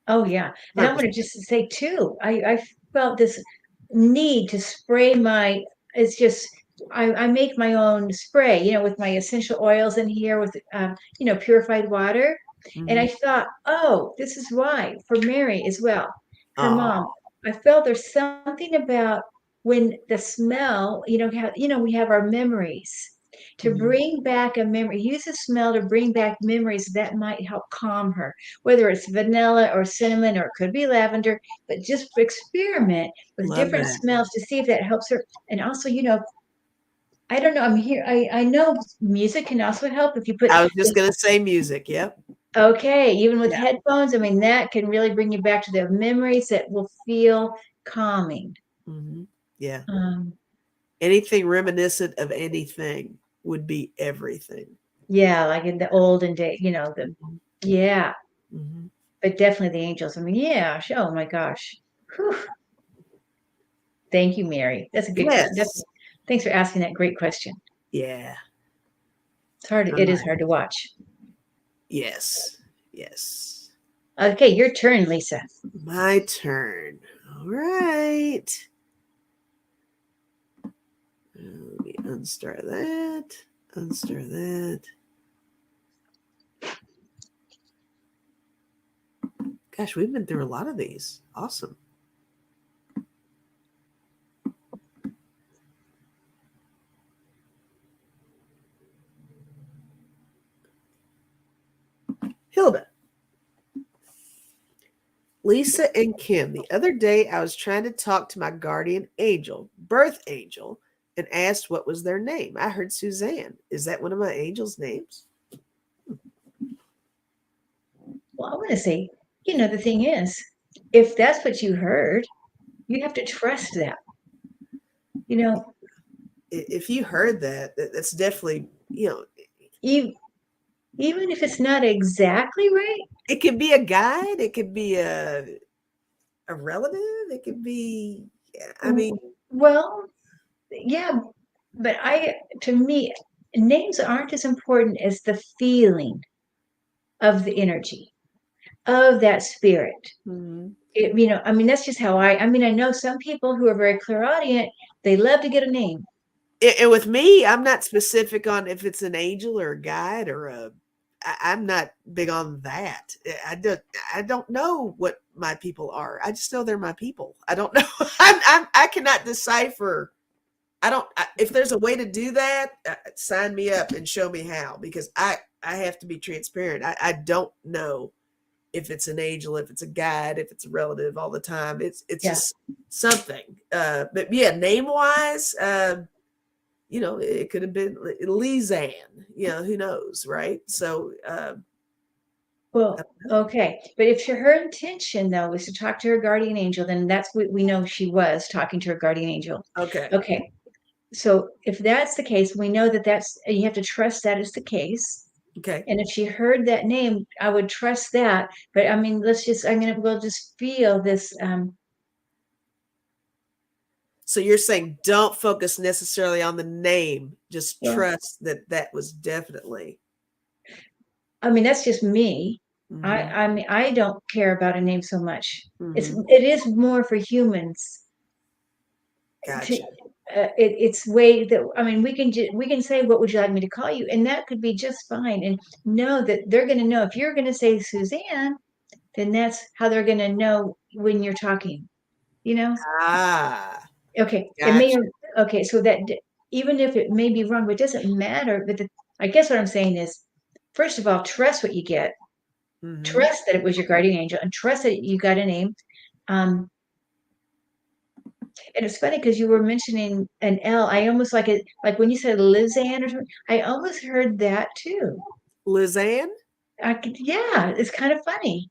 Oh yeah. And I want 100%. to just say too, I felt this need to spray my, it's just, I make my own spray, with my essential oils in here with, purified water. And I Hmm. thought, oh, this is why for Mary as well, her mom. Oh. I felt there's something about when the smell, we have our memories to Hmm. bring back a memory, use a smell to bring back memories that might help calm her, whether it's vanilla or cinnamon, or it could be lavender, but just experiment with Love different that. smells to see if that helps her. And also, I don't know, I'm here. I know music can also help if you put, I was just gonna say music. Yep. okay, even with Yeah. headphones, I mean, that can really bring you back to the memories that will feel calming. Hmm. Yeah. Um, Anything reminiscent of anything would be everything. yeah, like in the olden day, Mhm. yeah, Mhm. but definitely the angels. I mean, yeah, oh my gosh. Whew. Thank you, Mary. That's a good question. Yes. Thanks for asking that great question. Yeah. It is Alright. hard to watch. Yes. Yes. Okay, your turn, Lisa. My turn. All right. Let me unstar that. Unstar that. Gosh, we've been through a lot of these. Awesome. Hilda. Lisa and Kim. The other day, I was trying to talk to my guardian angel, birth angel, and asked what was their name. I heard Suzanne. Is that one of my angel's names? Well, I want to say, the thing is, if that's what you heard, you have to trust that. You know, If you heard that, that's definitely, you even if it's not exactly right, it could be a guide, it could be a relative, it could be, yeah, I w- mean, well, yeah, but to me, names aren't as important as the feeling of the energy of that spirit. mhm. I mean, that's just how I mean, I know some people who are very clairaudient, they love to get a name. And with me, I'm not specific on if it's an angel or a guide or I'm not big on that. I don't know what my people are. I just know they're my people. I don't know. I cannot decipher. I don't. If there's a way to do that, sign me up and show me how, because I have to be transparent. I don't know if it's an angel, if it's a guide, if it's a relative all the time. It's Yeah, just something. But yeah, name wise, it could have been Lizanne. Who knows, right? So Well, okay. But if her intention though was to talk to her guardian angel, then that's what we know she was talking to her guardian angel. Okay. Okay. So if that's the case, we know that you have to trust that is the case. Okay. And if she heard that name, I would trust that. But I mean, we'll just feel this. So you're saying don't focus necessarily on the name, just Well, trust that that was definitely. I mean, that's just me. Mm-hmm. I mean, I don't care about a name so much. Mm-hmm. It is more for humans to Gotcha. it's way that I mean we can say what would you like me to call you, and that could be just fine, and know that they're going to know if you're going to say Suzanne, then that's how they're going to know when you're talking, you know. Ah, Okay, it may gotcha. okay, so that even if it may be wrong, but it doesn't matter. But I guess what I'm saying is, first of all, trust what you get, Mm-hmm. trust that it was your guardian angel, and trust that you got a name. um And it's funny because you were mentioning an L. I almost like it, like when you said Lizanne or something, I almost heard that too. Lizanne? Yeah, it's kind of funny.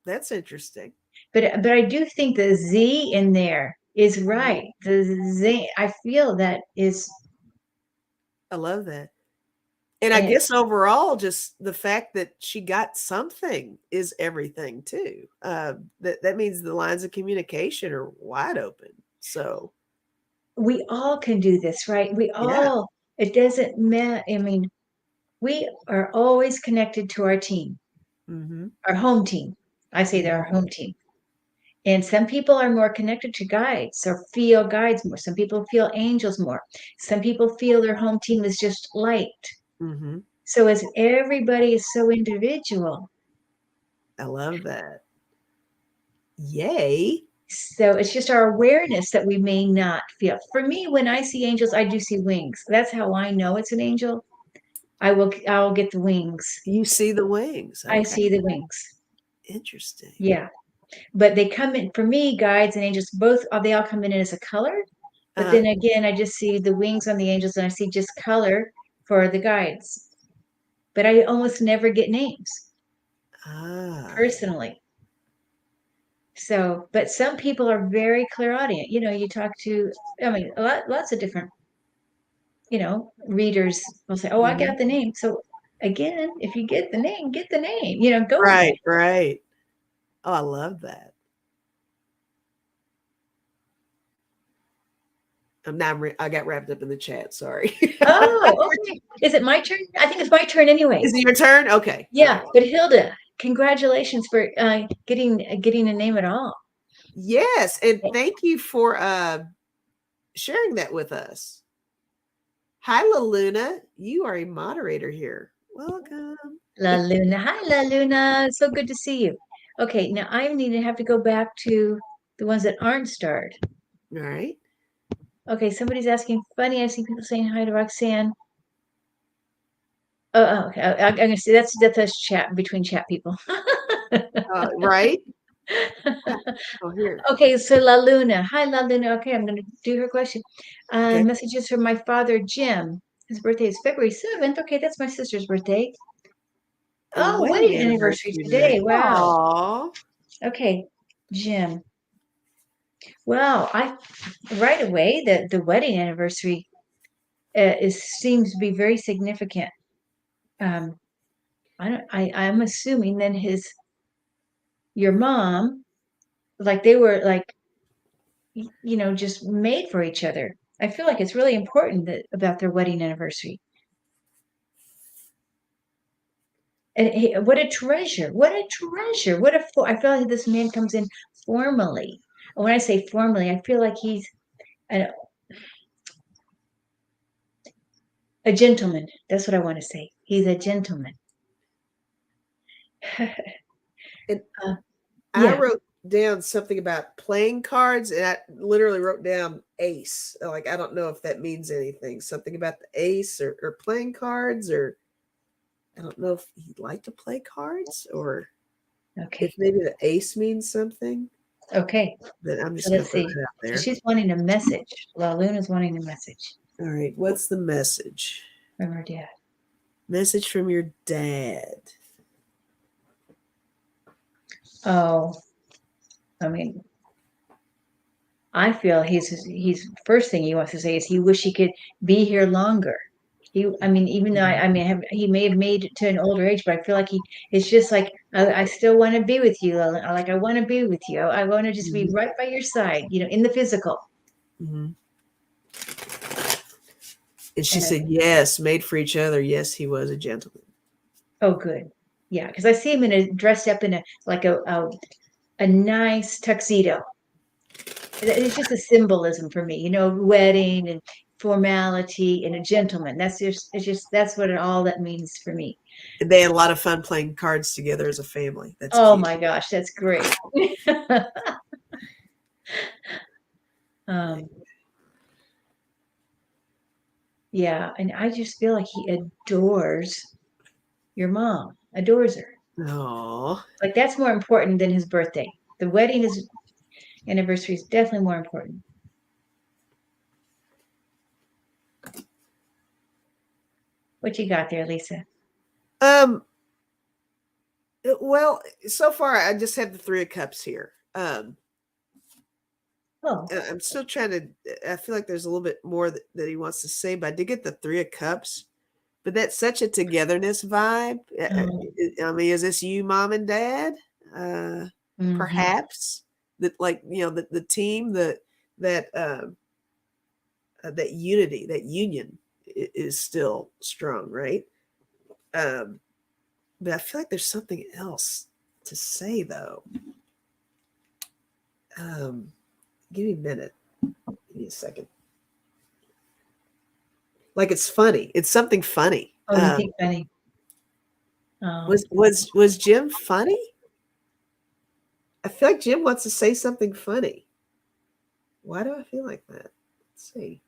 That's interesting. But I do think the Z in there is Mhm. right. The Z, I feel that is, I love that. And I and guess overall, just the fact that she got something is everything too. That means the lines of communication are wide open. So we all can do this, right? We yeah. all, it doesn't matter. I mean, we are always connected to our team, Mm-hmm. our home team. I say they're our home team. And some people are more connected to guides or feel guides more. Some people feel angels more. Some people feel their home team is just light. Mm-hmm. So as everybody is so individual. I love that. Yay. So it's just our awareness that we may not feel. For me, when I see angels, I do see wings. That's how I know it's an angel. I'll get the wings. You see the wings. I Okay. see the wings. Interesting. Yeah. But they come in for me, guides and angels, both they all come in as a color. But Uh-huh. then again, I just see the wings on the angels and I see just color for the guides. But I almost never get names Ah. personally. So, but some people are very clairaudient. You know, you talk to, I mean, lots of different, readers will say, "Oh, I Mhm. got the name." So again, if you get the name, get the name. Go with Right, it. right. Oh, I love that. I got wrapped up in the chat. Sorry. Oh, okay. Is it my turn? I think it's my turn anyway. Is it your turn? Okay. All Yeah, right. but Hilda, congratulations for getting a name at all. Yes, and thank you for sharing that with us. Hi, La Luna. You are a moderator here. Welcome. La Luna. Hi, La Luna. So good to see you. Okay, now I need to have to go back to the ones that aren't starred. All right. Okay, somebody's asking funny. I see people saying hi to Roxanne. Okay. I'm gonna say that's us chat between chat people. Right. Oh, here. Okay, so La Luna. Hi, La Luna. Okay, I'm gonna do her question. Okay. Messages from my father, Jim. His birthday is February 7th. Okay, that's my sister's birthday. A Oh, wedding wedding anniversary anniversary today. today. Wow. Aw. Okay, Jim. Well, I right away the wedding anniversary seems to be very significant. Um, I'm assuming then your mom, like they were like just made for each other. I feel like it's really important about their wedding anniversary. And what a treasure! What a treasure! I feel like this man comes in formally. And when I say formally, I feel like he's an, a gentleman. That's what I want to say. He's a gentleman. And I Yeah. wrote down something about playing cards, and I literally wrote down ace. Like, I don't know if that means anything. Something about the ace or playing cards, or I don't know if he'd like to play cards or if Okay. maybe the ace means something. Okay. But I'm So just going let's to throw see. that out So there. she's wanting a message. La Luna's wanting a message All right. What's the message? from her dad. Message from your dad. Oh, I mean, I feel he's first thing he wants to say is he wish he could be here longer. I mean, even though I mean, he may have made it to an older age, but I feel like it's just like, I still want to be with you. Like, I want to be with you. I want to just be Mhm. right by your side, in the physical. Mhm. And she And said, yes, made for each other. Yes, he was a gentleman. oh, good. Yeah. Cause I see him dressed up in a nice tuxedo. It's just a symbolism for me, wedding and formality and a gentleman. That's what all that means for me. And they had a lot of fun playing cards together as a family. That's Oh cute. my gosh, that's great. Um, yeah, and I just feel like he adores your mom, adores her. Oh, Like that's more important than his birthday. The wedding is anniversary is definitely more important. What you got there, Lisa? um, well, so far I just have the Three of Cups here. Oh, I'm still trying to. I feel like there's a little bit more that he wants to say, but I did get the Three of Cups. But that's such a togetherness vibe. oh, I mean, is this you, mom and dad? Uh, hmm. Perhaps that, like the team that that unity, that union is still strong, right? Um, but I feel like there's something else to say though. Um, Give me a minute. Give me a second. Like it's funny. It's something funny. Oh, you think funny? Oh, Was Jim funny? I feel like Jim wants to say something funny. Why do I feel like that? Let's see.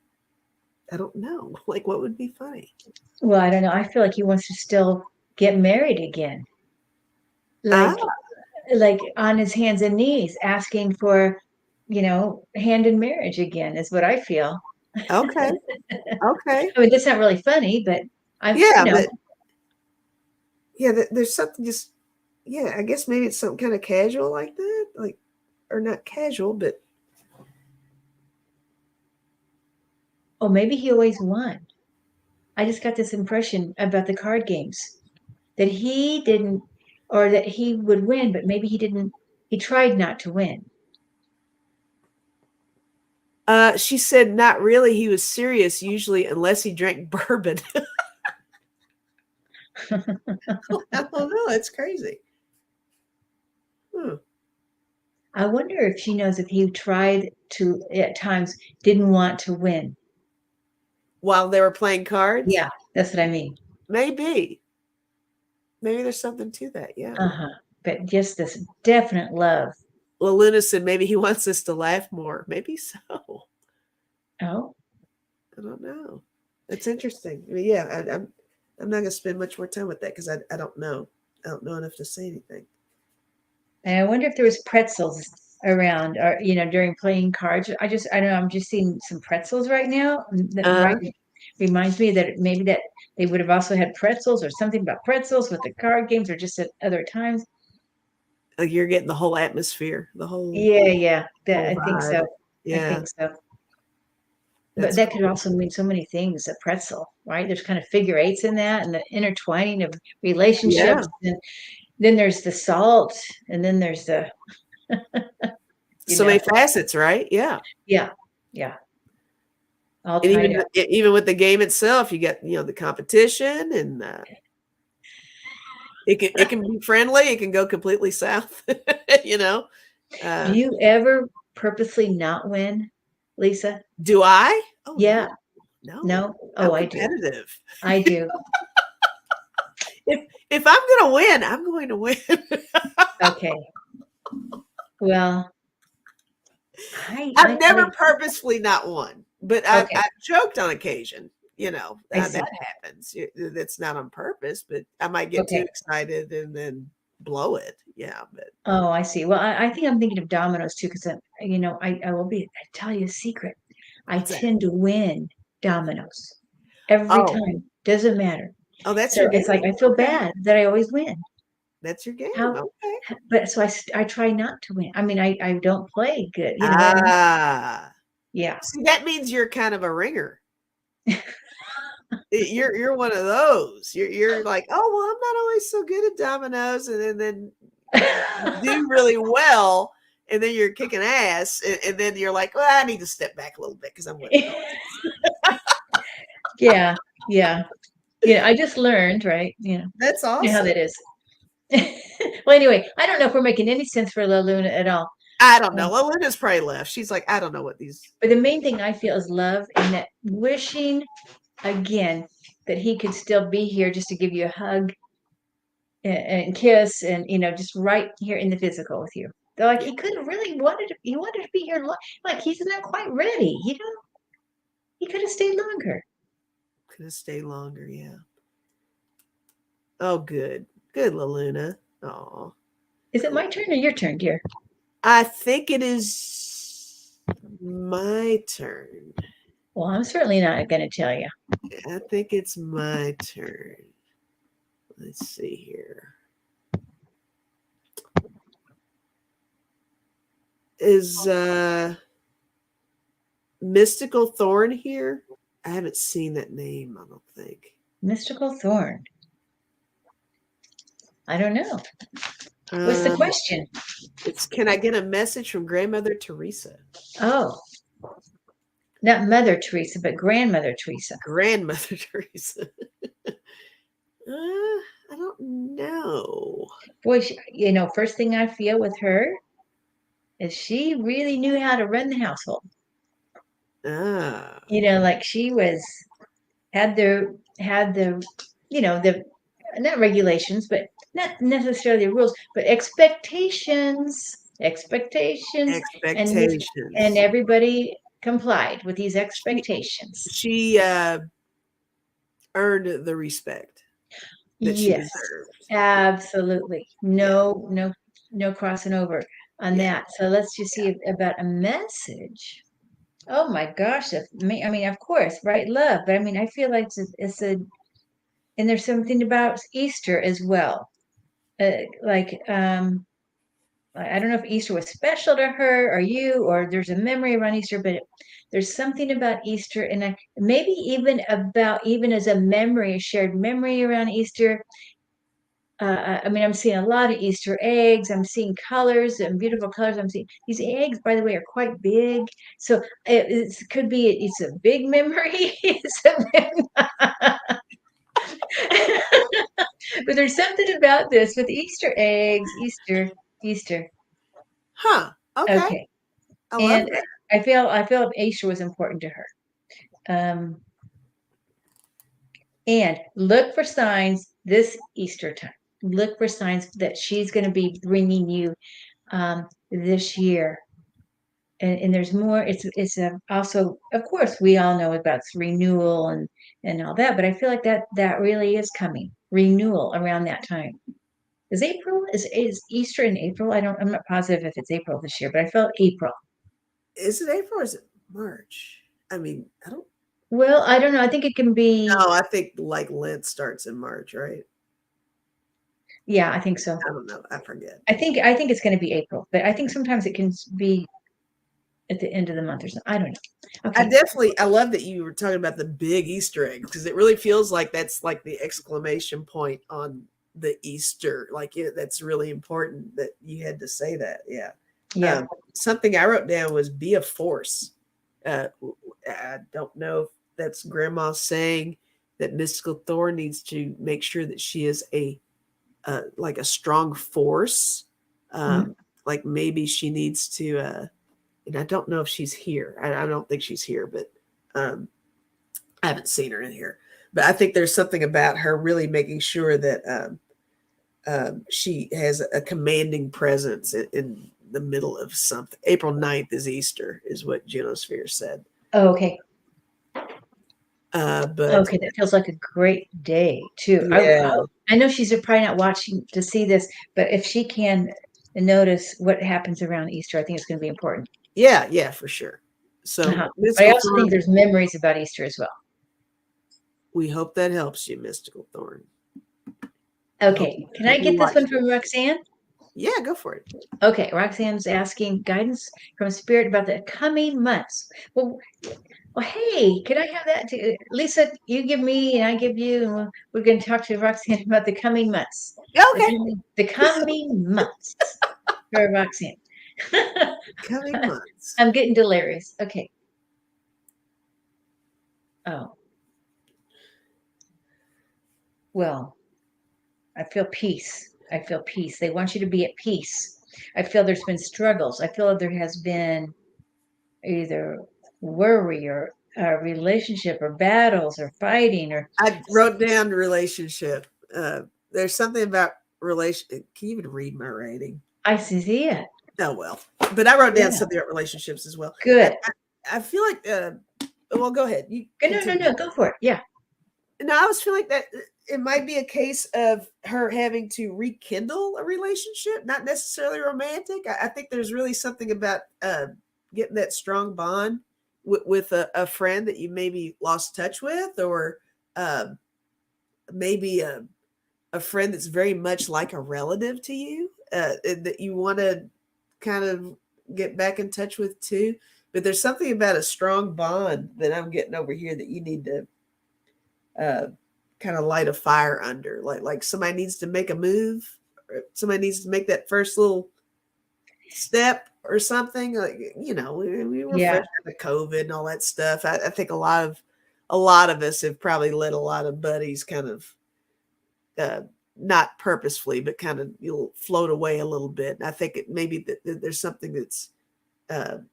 I don't know. Like, what would be funny? well, I don't know. I feel like he wants to still get married again. Ah, Like on his hands and knees asking for, hand in marriage again is what I feel. okay, okay. I mean, that's not really funny, but I've, Yeah, but yeah, there's something just. Yeah, I guess maybe it's something kind of casual like that, like or not casual, but oh, maybe he always won. I just got this impression about the card games that he didn't, or that he would win, but maybe he didn't, he tried not to win. she said not really. He was serious usually, unless he drank bourbon. I don't know. That's crazy. Hmm. I wonder if she knows if he tried to, at times, didn't want to win. While they were playing cards, Yeah, that's what I mean. maybe, maybe there's something to that. Yeah. Uh-huh. But just this definite love. Well, Luna said maybe he wants us to laugh more. Maybe so. Oh, I don't know. That's interesting. I mean, yeah, I'm not gonna spend much more time with that because I don't know. I don't know enough to say anything. and I wonder if there was pretzels around, or during playing cards. I don't know. I'm just seeing some pretzels right now. That Uh, reminds me that maybe that they would have also had pretzels or something about pretzels with the card games, or just at other times. like you're getting the whole atmosphere, the Yeah, yeah. That whole I think vibe. so. I Yeah, think so. But that's that could cool. also mean so many things. A pretzel, right? There's kind of figure eights in that, and the intertwining of relationships. Yeah, And then there's the salt, and then there's the, you so know, many facets, right? Yeah, yeah, yeah, all and tied up. even with the game itself, you get the competition, and it can be friendly. It can go completely south. you know, Do uh, you ever purposely not win, Lisa? do I? Oh Yeah, no, no, no? Oh, I'm I do. competitive. I do. If I'm gonna win, I'm going to win. Okay. Well, I, I've I, never I, purposefully not won, but okay. I've joked on occasion. I That see. happens. That's not on purpose, but I might get too Okay. excited and then blow it. Yeah, but Oh, I see. Well, I think I'm thinking of dominoes too, because I will I tell you a secret. I what's that? tend to win dominoes every Oh, time. Doesn't matter. oh, that's So your it's like deal. I feel Okay, bad that I always win. That's your game. How, Okay. but so I try not to win. I mean, I don't play good. You know what I mean? Ah. Yeah. See, that means you're kind of a ringer. You're one of those. You're like, oh well, I'm not always so good at dominoes, and then you do really well, and then you're kicking ass, and then you're like, well, I need to step back a little bit because I'm winning all this. Yeah. Yeah. You know, I just learned, right? That's You know how awesome. that is. Well, anyway, I don't know if we're making any sense for La Luna at all. I don't know. Um, Well, Linda's probably left. She's like, I don't know what these. but the main thing I feel is love and that wishing again that he could still be here just to give you a hug and kiss and just right here in the physical with you. Like Yeah, he could have really wanted to be here like he's not quite ready. He could have stayed longer. could have stayed longer. Yeah. Oh, good, good, La Luna. Oh, Is it cool. my turn or your turn, dear? I think it is my turn. Well, I'm certainly not going to tell you. I think it's my turn. Let's see here. Is Mystical Thorn here? I haven't seen that name, I don't think. Mystical Thorn. I don't know. What's the Um, question? it's can I get a message from Grandmother Teresa? Oh, not Mother Teresa, but Grandmother Teresa. Grandmother Teresa. I don't know. Boy, first thing I feel with her is she really knew how to run the household. Ah, Like she had the the not regulations, but not necessarily rules, but expectations, and expectations. everybody complied with these expectations. She earned the respect that she Yes, deserved. Yeah, absolutely. yeah, No crossing over on yeah. that. So let's just Yeah. see about a message. Oh my gosh, I mean, of course, right? Love, but I mean, I feel like and there's something about Easter as well. Like, I don't know if Easter was special to her or you, or there's a memory around Easter, but there's something about Easter, and maybe even as a memory, a shared memory around Easter. I mean, I'm seeing a lot of Easter eggs. I'm seeing colors and beautiful colors. I'm seeing these eggs, by the way, are quite big. So it could be it's a big memory. But there's something about this with Easter eggs, Easter. Huh. Okay. Okay, I love and that. I feel Easter was important to her. Um, and look for signs this Easter time. Look for signs that she's going to be bringing you this year. And there's more. It's also, of course, we all know about renewal and all that, but I feel like that really is coming renewal around that time. Is Easter in April? I'm not positive if it's April this year, but I felt April. Is it April or is it March? I mean, I don't Well, I don't know. I think it can be. know. I think like Lent starts in March, right? Yeah, I think so. I don't know. I forget. I think it's going to be April, but I think sometimes it can be at the end of the month or something. I don't know. Okay. I love that you were talking about the big Easter eggs because it really feels like that's like the exclamation point on the Easter. Like that's really important that you had to say that. Yeah. Yeah. Something I wrote down was be a force. Uh, I don't know if that's grandma saying that Mystical Thor needs to make sure that she is like a strong force. Mhm. Like maybe she needs to and I don't know if she's here. I don't think she's here, but um, I haven't seen her in here. But I think there's something about her really making sure that she has a commanding presence in the middle of something. April 9th is Easter, is what Genosphere said. Oh, okay. But Okay, that feels like a great day too. yeah, I know she's probably not watching to see this, but if she can notice what happens around Easter, I think it's going to be important. yeah, yeah, for sure. So, But I Mystical also think Thorn, there's memories about Easter as well. we hope that helps you, Mystical Thorn. Okay, can I Hope you get this watch one from this. Roxanne? Yeah, go for it. Okay, Roxanne's asking guidance from spirit about the coming months. Well, hey, can I have that too? Lisa, you give me and I give you, and we're going to talk to Roxanne about the coming months. Okay. The coming months for Roxanne. Coming months. I'm getting delirious. Okay. Oh, well, I feel peace. I feel peace. They want you to be at peace. I feel there's been struggles. I feel there has been either worry or relationship or battles or fighting or I wrote down relationship. There's something about relation. Can you even read my writing? I see it. Oh well, but I wrote down Yeah, something about relationships as well. I, good. I feel like. Well, go ahead. You No, no, continue. no, go for it. Yeah. No, I was feeling like that it might be a case of her having to rekindle a relationship, not necessarily romantic. I think there's really something about getting that strong bond with a friend that you maybe lost touch with, or uh, maybe a friend that's very much like a relative to you that you want to kind of get back in touch with too. But there's something about a strong bond that I'm getting over here that you need to uh, kind of light a fire under. Like somebody needs to make a move, or somebody needs to make that first little step or something. Like we were fresh Yeah. out of COVID and all that stuff. I think a lot of us have probably let a lot of buddies kind of uh, not purposefully, but kind of you'll float away a little bit. And I think it maybe that there's something that's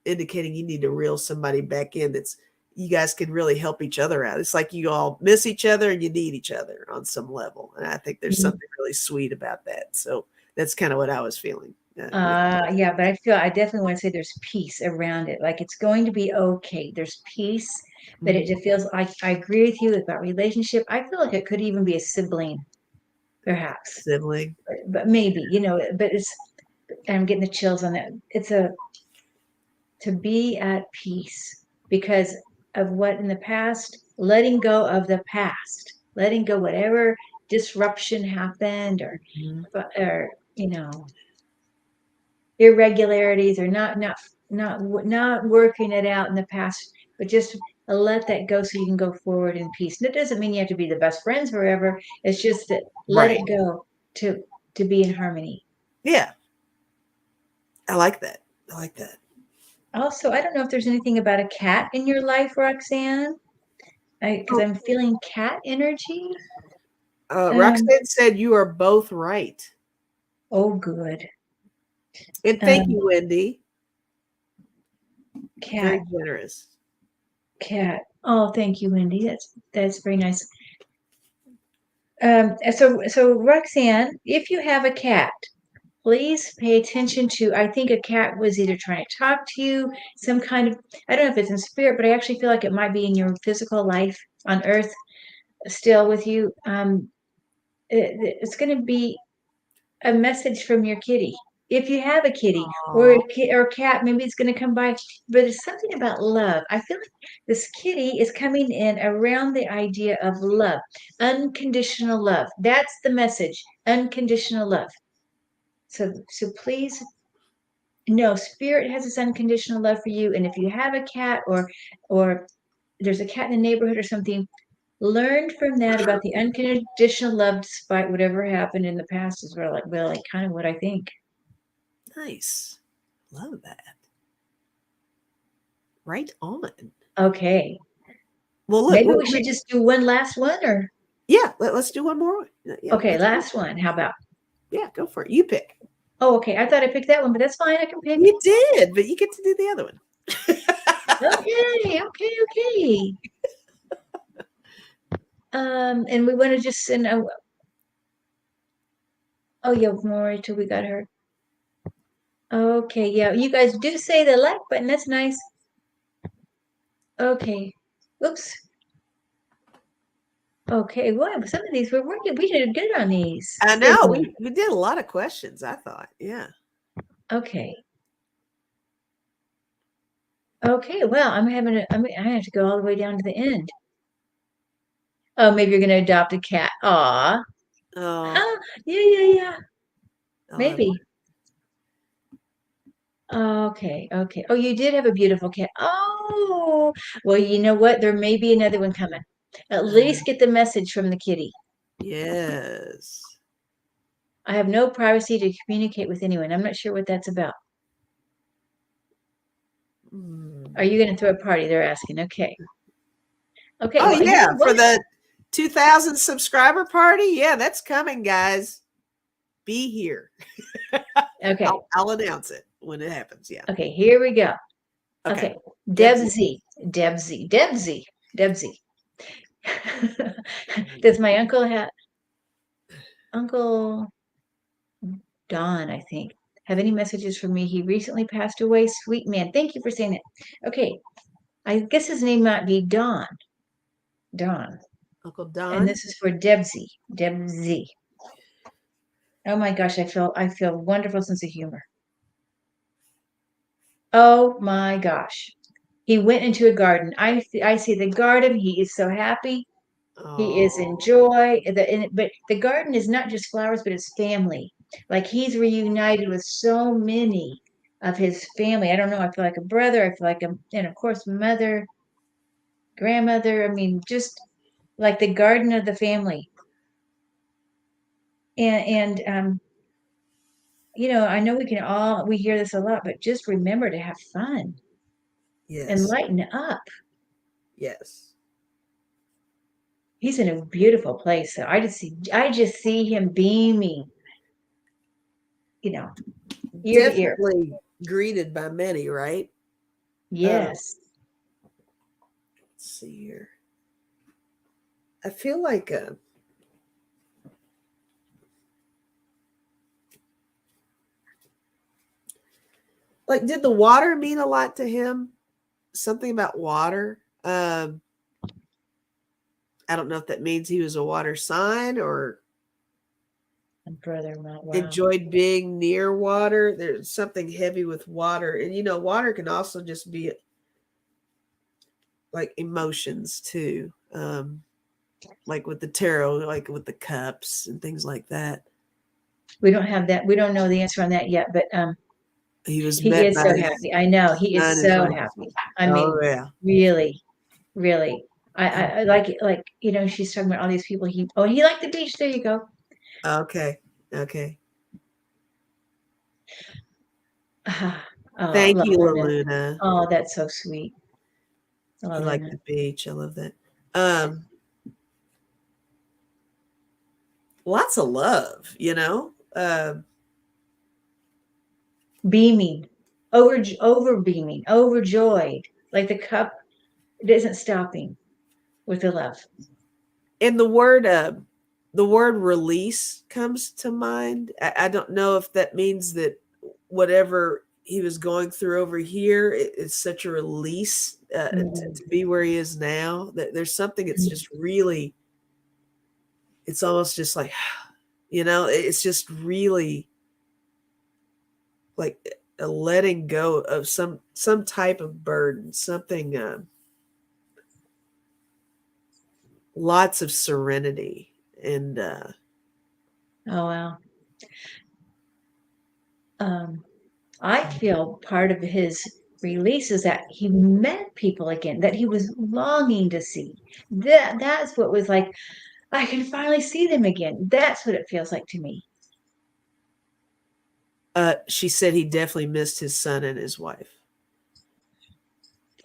indicating you need to reel somebody back in that's you guys can really help each other out. It's like you all miss each other and you need each other on some level. And I think there's Mhm. something really sweet about that. So that's kind of what I was feeling with. Yeah, but I definitely want to say there's peace around it. Like it's going to be okay. There's peace, but it Mhm. just feels like I agree with you about relationship. I feel like it could even be a sibling, perhaps, Sibling. but maybe, but I'm getting the chills on that. It's to be at peace because of what in the past, letting go of the past, letting go whatever disruption happened Mhm. or you know irregularities or not working it out in the past, but just let that go so you can go forward in peace. And it doesn't mean you have to be the best friends forever. It's just that let Right. it go to be in harmony. Yeah. I like that. I like that. Also, I don't know if there's anything about a cat in your life, Roxanne, because Oh, I'm feeling cat energy. Um, Roxanne said you are both right. oh, good. And thank Um, you, Wendy. Very cat, generous. cat. Oh, thank you, Wendy. That's very nice. So Roxanne, if you have a cat, please pay attention to. I think a cat was either trying to talk to you, some kind of. I don't know if it's in spirit, but I actually feel like it might be in your physical life on Earth, still with you. It's going to be a message from your kitty. If you have a kitty or Aw, or cat, maybe it's going to come by. But it's something about love. I feel like this kitty is coming in around the idea of love, unconditional love. That's the message, unconditional love. So please, no, spirit has this unconditional love for you. And if you have a cat or there's a cat in the neighborhood or something, learn from that about the unconditional love despite whatever happened in the past is really kind of what I think. nice. Love that. Right on. Okay. Well, look, Maybe we should just do one last one or yeah, let's do one more. Yeah, okay, let's do. last one. How about? Yeah, go for it. You pick. Oh, okay. I thought I picked that one, but that's fine. I can pick. You did, but you get to do the other one. Okay, okay, okay. And we want to just send oh yeah, Marita, we got her. Okay, yeah. You guys do say the like button. That's nice. Okay. Oops. Okay. Well, some of these we're working. We did good on these. I This know one. we did a lot of questions. I thought, yeah. Okay. Okay. Well, I have to go all the way down to the end. Oh, maybe you're gonna adopt a cat. Aw. Oh, Oh, yeah. I'll have. Maybe. Okay, okay. Oh, you did have a beautiful cat. Oh, well, you know what? There may be another one coming. At least get the message from the kitty. Yes. I have no privacy to communicate with anyone. I'm not sure what that's about. Are Mm. you going to throw a party? They're asking. Okay. Okay. Oh Well, you yeah, know for what? the 2000 subscriber party. Yeah, that's coming, guys. Be here. Okay. I'll announce it when it happens. Yeah. Okay. Here we go. Okay. Okay. Debs. Debsy. Does my uncle have Uncle Don, I think, have any messages for me? He recently passed away. Sweet man. Thank you for saying that. Okay. I guess his name might be Don. Don. Uncle And Don. this is for Debsy. Debsy. Oh my gosh, I feel wonderful sense of humor. Oh my gosh. He went into a garden. I see the garden. He is so happy. He is in Oh, joy. But the garden is not just flowers, but it's family. Like he's reunited with so many of his family. I don't know. I feel like a brother. I feel like and of course, mother, grandmother. I mean, just like the garden of the family. And I know we hear this a lot, but just remember to have fun and yes. lighten up. Yes. He's in a beautiful place. So I just see him beaming, you know, ear to ear. Definitely greeted by many, right? Yes. Let's see here. I feel like did the water mean a lot to him? Something about water. I don't know if that means he was a water sign or Brother, wow. enjoyed being near water. There's something heavy with water. And water can also just be like emotions too. Like with the tarot, like with the cups and things like that. We don't have that. We don't know the answer on that yet, but He was he met is by so his happy. I know he son, is his so wife. happy. I Oh mean, yeah. really, really. I like she's talking about all these people. He liked the beach. There you go. Okay. Okay. Oh, Thank love you, Luna. Laluna. Oh, that's so sweet. He Love liked Luna. the beach. I love that. Um, Lots of love, Beaming, over beaming, overjoyed. Like the cup isn't stopping with the love. And the word release comes to mind. I don't know if that means that whatever he was going through over here, it's such a release Mm, to be where he is now. That there's something that's mm. just really, it's almost just like, it's just really like a letting go of some type of burden, something, lots of serenity and Oh wow. Um, I feel part of his release is that he met people again that he was longing to see. That's what was like, I can finally see them again. That's what it feels like to me. she said he definitely missed his son and his wife.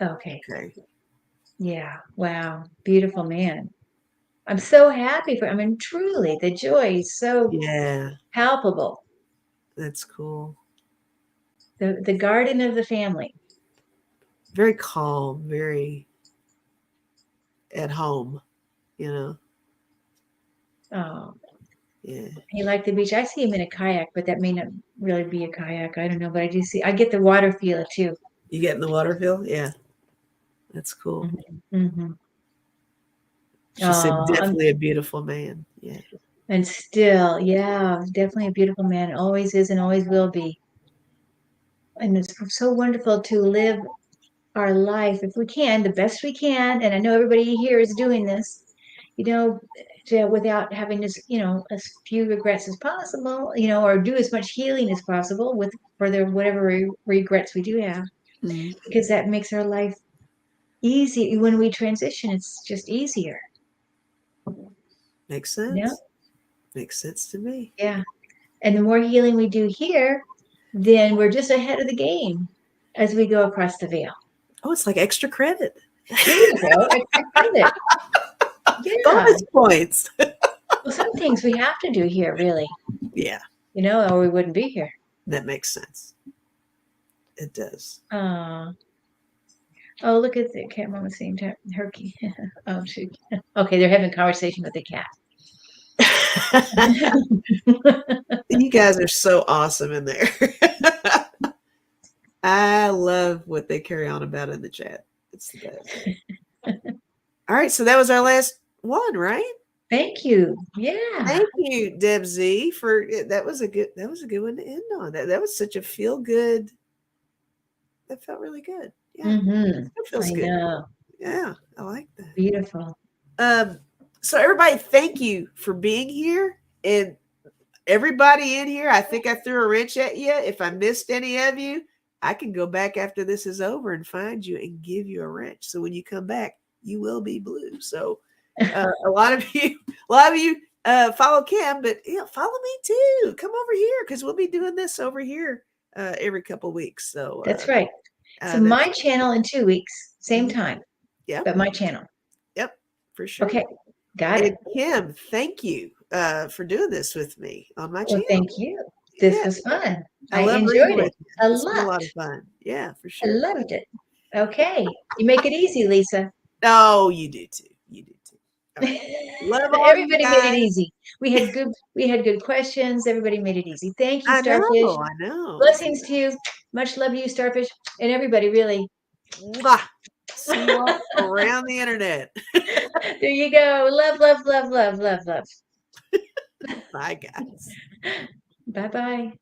Okay. Okay. Yeah. Wow. Beautiful man. I'm so happy for, I mean, truly, the joy is so Yeah, palpable. that's cool. The garden of the family. Very calm, very at home, you know. Oh, Yeah. he liked the beach. I see him in a kayak, but that may not really be a kayak. I don't know, but I get the water feel too. You get in the water feel? Yeah, that's cool. Hmm. She said Oh, definitely a beautiful man. Yeah. and still, yeah, definitely a beautiful man. Always is and always will be. And it's so wonderful to live our life if we can, the best we can. And I know everybody here is doing this, you know, without having as few regrets as possible, or do as much healing as possible with for the whatever regrets we do have, Mhm. because that makes our life easy. When we transition, it's just easier. Makes Yeah. sense. Makes sense to me. Yeah. And the more healing we do here, then we're just ahead of the game as we go across the veil. Oh, it's like extra credit. There you go. Extra credit. Yeah. Bonus points. Well, some things we have to do here, really, Yeah, or we wouldn't be here. that makes sense. It does. Uh, oh, look at the cat mama saying her key. Oh, shoot. Okay, they're having a conversation with the cat. You guys are so awesome in there. I love what they carry on about in the chat. It's the best. All right, so that was our last one, right? Thank you. Yeah. Thank you, Deb Z, for that was a good one to end on. That was such a feel good. That felt really good. Yeah, Mm-hmm. that feels I good. know. Yeah, I like that. Beautiful. So everybody, thank you for being here, and everybody in here. I think I threw a wrench at you. If I missed any of you, I can go back after this is over and find you and give you a wrench. So when you come back, you will be blue. So a lot of you, follow Kim, but follow me too. Come over here because we'll be doing this over here every couple weeks. So That's right. So that's my channel in 2 weeks, same mhm. time, Yep, but my channel. yep, for sure. Okay. Got And it. Kim, thank you for doing this with me on my Well, channel. thank you. This Yeah, was fun. I I love reading enjoyed it with you. a It's been a lot. lot of fun. Yeah, for I sure. loved it. Okay. You make it easy, Lisa. Oh, you do too. You do too. All right. Love all you Everybody made it guys. easy. We had good questions. Everybody made it easy. Thank you, I Starfish. know. I know. Blessings to you. Much love to you, Starfish, and everybody, really. Mwah. See you all around the internet. There you go. Love, love, love, love, love, love. Bye, guys. Bye bye.